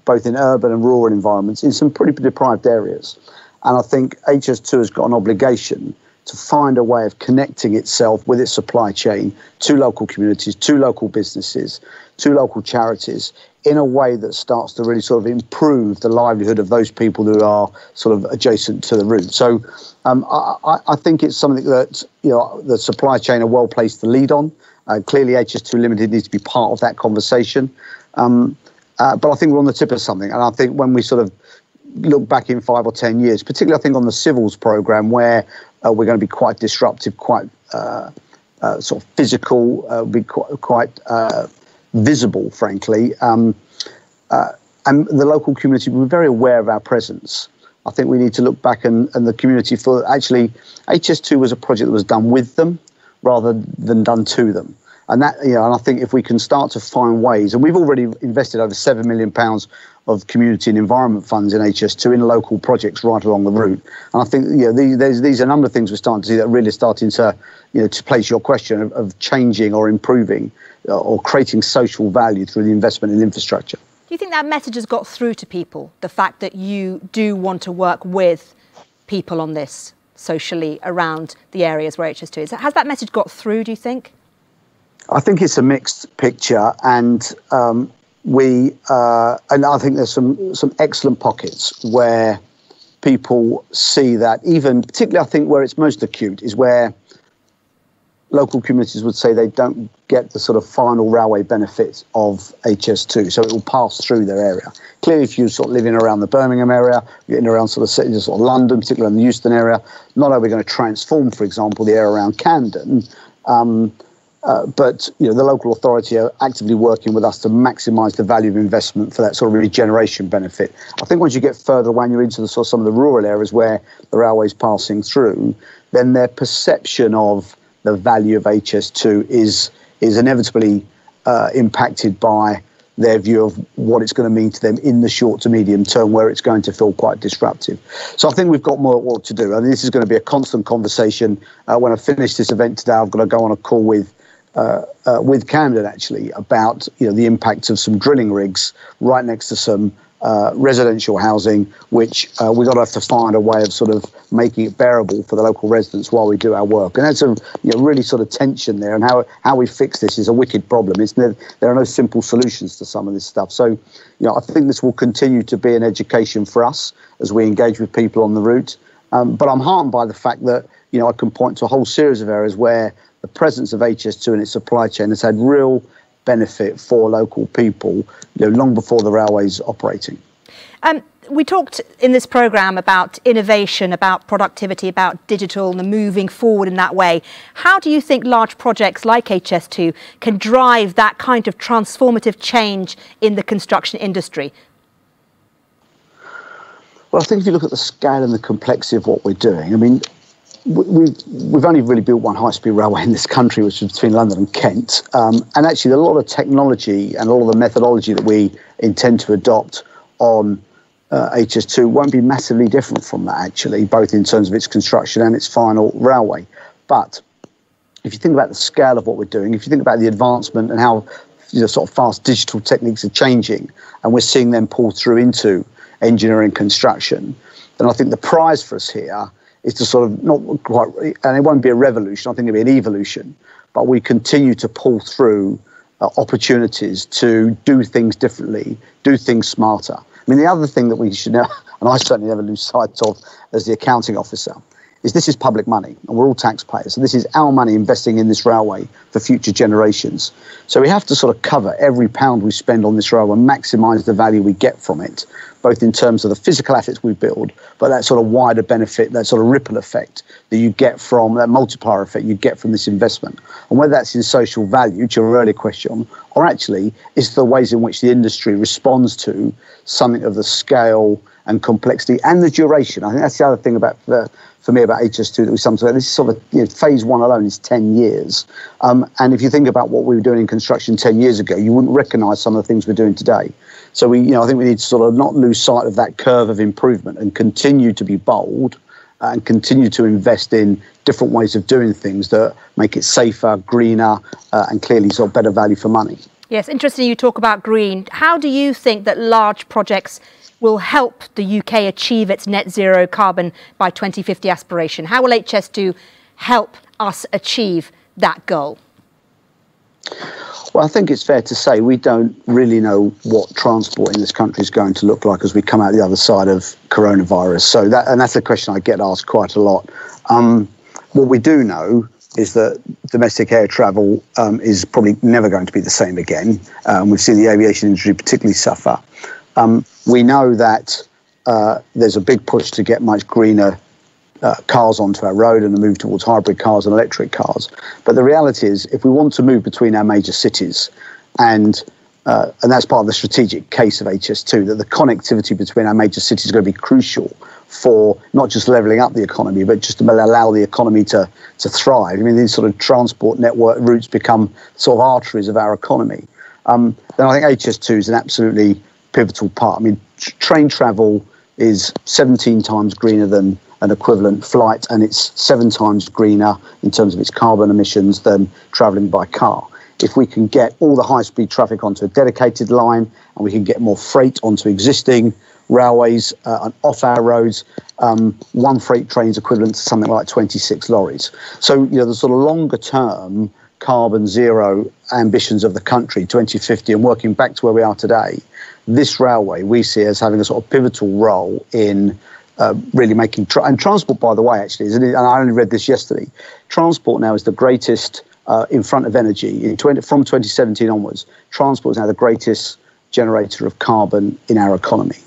both in urban and rural environments, in some pretty deprived areas. And I think HS2 has got an obligation to find a way of connecting itself with its supply chain to local communities, to local businesses, to local charities, in a way that starts to really sort of improve the livelihood of those people who are sort of adjacent to the route. So I think it's something that, you know, the supply chain are well placed to lead on. Clearly, HS2 Limited needs to be part of that conversation. But I think we're on the tip of something. And I think when we sort of look back in 5 or 10 years, particularly I think on the civils programme, where we're going to be quite disruptive, quite sort of physical, be quite visible, frankly. And the local community, we're very aware of our presence. I think we need to look back and the community for actually HS2 was a project that was done with them rather than done to them. And that, you know, and I think if we can start to find ways, and we've already invested over £7 million of community and environment funds in HS2 in local projects right along the route. And I think, you know, these are a number of things we're starting to see that are really starting to, you know, to place your question of changing or improving or creating social value through the investment in infrastructure. Do you think that message has got through to people, the fact that you do want to work with people on this socially around the areas where HS2 is? Has that message got through, do you think? I think it's a mixed picture, and and I think there's some excellent pockets where people see that, even particularly I think where it's most acute is where local communities would say they don't get the sort of final railway benefits of HS2, so it will pass through their area. Clearly, if you sort of living around the Birmingham area, you're in around sort of cities, sort of London, particularly in the Euston area, not only are we going to transform, for example, the area around Camden, but, you know, the local authority are actively working with us to maximise the value of investment for that sort of regeneration benefit. I think once you get further away and you're into the sort of some of the rural areas where the railway's passing through, then their perception of the value of HS2 is inevitably impacted by their view of what it's going to mean to them in the short to medium term, where it's going to feel quite disruptive. So I think we've got more work to do. I mean, this is going to be a constant conversation. When I finish this event today, I've got to go on a call with Camden, actually, about, you know, the impact of some drilling rigs right next to some residential housing, which we've got to have to find a way of sort of making it bearable for the local residents while we do our work. And that's a, you know, really sort of tension there, and how we fix this is a wicked problem. There are no simple solutions to some of this stuff. So, you know, I think this will continue to be an education for us as we engage with people on the route. But I'm heartened by the fact that, you know, I can point to a whole series of areas where the presence of HS2 in its supply chain has had real benefit for local people, you know, long before the railway's operating. We talked in this programme about innovation, about productivity, about digital and the moving forward in that way. How do you think large projects like HS2 can drive that kind of transformative change in the construction industry? Well, I think if you look at the scale and the complexity of what we're doing, I mean, we've only really built one high-speed railway in this country, which is between London and Kent. And actually, a lot of technology and a lot of the methodology that we intend to adopt on HS2 won't be massively different from that, actually, both in terms of its construction and its final railway. But if you think about the scale of what we're doing, if you think about the advancement and how, you know, sort of fast digital techniques are changing, and we're seeing them pull through into engineering construction, then I think the prize for us here is to sort of not quite, and it won't be a revolution, I think it'll be an evolution, but we continue to pull through opportunities to do things differently, do things smarter. I mean, the other thing that we should know, and I certainly never lose sight of as the accounting officer, is this is public money, and we're all taxpayers. So this is our money investing in this railway for future generations. So we have to sort of cover every pound we spend on this railway and maximise the value we get from it, both in terms of the physical assets we build, but that sort of wider benefit, that sort of ripple effect that you get from, that multiplier effect you get from this investment. And whether that's in social value, to your earlier question, or actually it's the ways in which the industry responds to something of the scale and complexity and the duration. I think that's the other thing about for me about HS2 that we sometimes, this is sort of, you know, phase one alone is 10 years. And if you think about what we were doing in construction 10 years ago, you wouldn't recognise some of the things we're doing today. So we, you know, I think we need to sort of not lose sight of that curve of improvement and continue to be bold and continue to invest in different ways of doing things that make it safer, greener, and clearly sort of better value for money. Yes, interesting you talk about green. How do you think that large projects will help the UK achieve its net zero carbon by 2050 aspiration? How will HS2 help us achieve that goal? Well, I think it's fair to say we don't really know what transport in this country is going to look like as we come out the other side of coronavirus. So that's a question I get asked quite a lot. What we do know is that domestic air travel is probably never going to be the same again. We've seen the aviation industry particularly suffer. We know that there's a big push to get much greener cars onto our road and a move towards hybrid cars and electric cars. But the reality is, if we want to move between our major cities, and that's part of the strategic case of HS2, that the connectivity between our major cities is going to be crucial for not just levelling up the economy, but just to allow the economy to thrive. I mean, these sort of transport network routes become sort of arteries of our economy. Then I think HS2 is an absolutely pivotal part. I mean, train travel is 17 times greener than an equivalent flight, and it's 7 times greener in terms of its carbon emissions than travelling by car. If we can get all the high-speed traffic onto a dedicated line, and we can get more freight onto existing railways and off our roads, one freight train is equivalent to something like 26 lorries. So, the sort of longer-term carbon zero ambitions of the country, 2050, and working back to where we are today, this railway we see as having a sort of pivotal role in really making and transport, by the way, actually, and I only read this yesterday, transport now is the greatest in front of energy. From 2017 onwards, transport is now the greatest generator of carbon in our economy,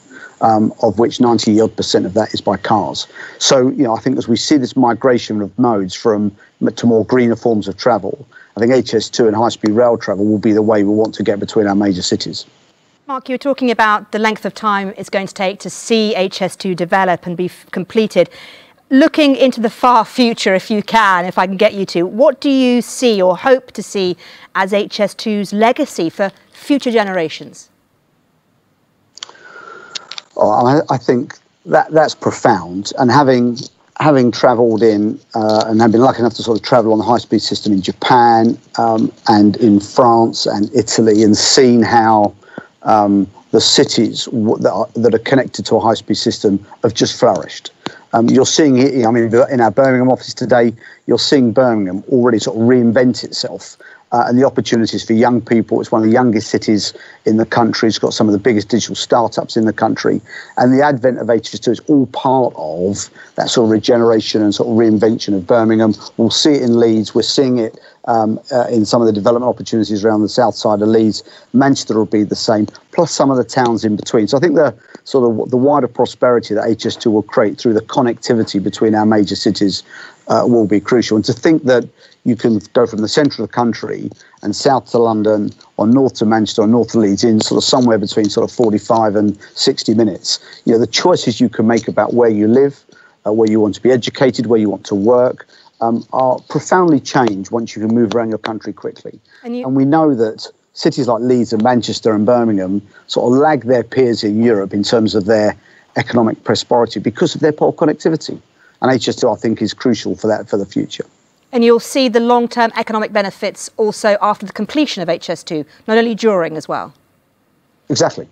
of which 90% of that is by cars. So, I think as we see this migration of modes to more greener forms of travel, I think HS2 and high-speed rail travel will be the way we want to get between our major cities. Mark, you were talking about the length of time it's going to take to see HS2 develop and be completed. Looking into the far future, if I can get you to, what do you see or hope to see as HS2's legacy for future generations? Oh, I think that's profound. And having travelled in and have been lucky enough to sort of travel on the high-speed system in Japan and in France and Italy, and seen how the cities that are connected to a high-speed system have just flourished. You're seeing it, in our Birmingham office today, you're seeing Birmingham already sort of reinvent itself. And the opportunities for young people, it's one of the youngest cities in the country, it's got some of the biggest digital startups in the country. And the advent of HS2 is all part of that sort of regeneration and sort of reinvention of Birmingham. We'll see it in Leeds, we're seeing it in some of the development opportunities around the south side of Leeds. Manchester will be the same, plus some of the towns in between. So I think the wider prosperity that HS2 will create through the connectivity between our major cities will be crucial. And to think that you can go from the centre of the country and south to London or north to Manchester or north to Leeds in sort of somewhere between sort of 45 and 60 minutes. The choices you can make about where you live, where you want to be educated, where you want to work, are profoundly changed once you can move around your country quickly. And we know that cities like Leeds and Manchester and Birmingham sort of lag their peers in Europe in terms of their economic prosperity because of their poor connectivity. And HS2, I think, is crucial for that for the future. And you'll see the long-term economic benefits also after the completion of HS2, not only during as well. Exactly.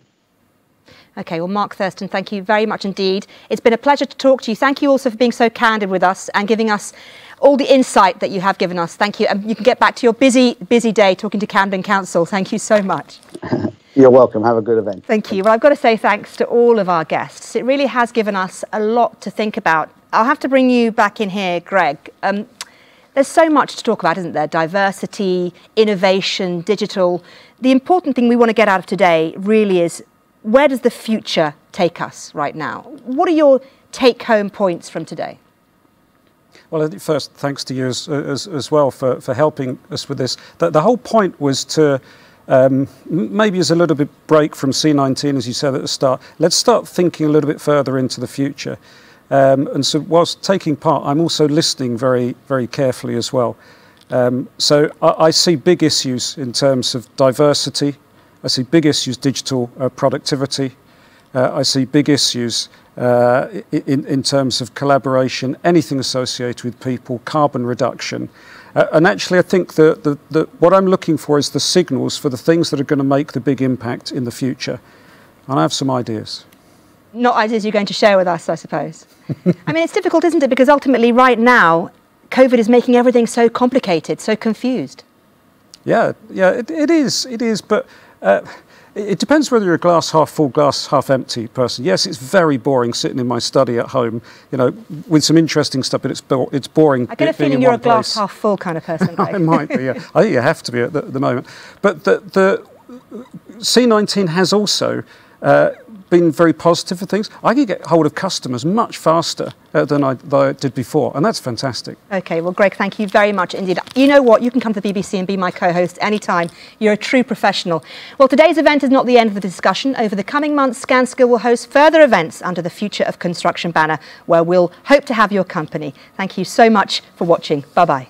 OK, well, Mark Thurston, thank you very much indeed. It's been a pleasure to talk to you. Thank you also for being so candid with us and giving us all the insight that you have given us. Thank you. And you can get back to your busy day talking to Camden Council. Thank you so much. You're welcome. Have a good event. Thank you. Well, I've got to say thanks to all of our guests. It really has given us a lot to think about. I'll have to bring you back in here, Greg. There's so much to talk about, isn't there? Diversity, innovation, digital. The important thing we want to get out of today really is, where does the future take us right now? What are your take-home points from today? Well, first, thanks to you as well for helping us with this. The whole point was to, maybe as a little bit break from C19, as you said at the start, let's start thinking a little bit further into the future. And so whilst taking part, I'm also listening very, very carefully as well. So I see big issues in terms of diversity. I see big issues, digital productivity. I see big issues in terms of collaboration, anything associated with people, carbon reduction. And actually, I think that what I'm looking for is the signals for the things that are going to make the big impact in the future. And I have some ideas. Not ideas you're going to share with us, I suppose. I mean, it's difficult, isn't it? Because ultimately, right now, COVID is making everything so complicated, so confused. Yeah, it is. But it depends whether you're a glass half full, glass half empty person. Yes, it's very boring sitting in my study at home, with some interesting stuff, but it's boring. I get a feeling you're a glass half full kind of person. I might be, yeah. I think you have to be at the moment. But the C19 has also been very positive for things. I can get hold of customers much faster than I did before, and that's fantastic. OK, well, Greg, thank you very much indeed. You know what? You can come to the BBC and be my co-host anytime. You're a true professional. Well, today's event is not the end of the discussion. Over the coming months, Skanska will host further events under the Future of Construction banner, where we'll hope to have your company. Thank you so much for watching. Bye-bye.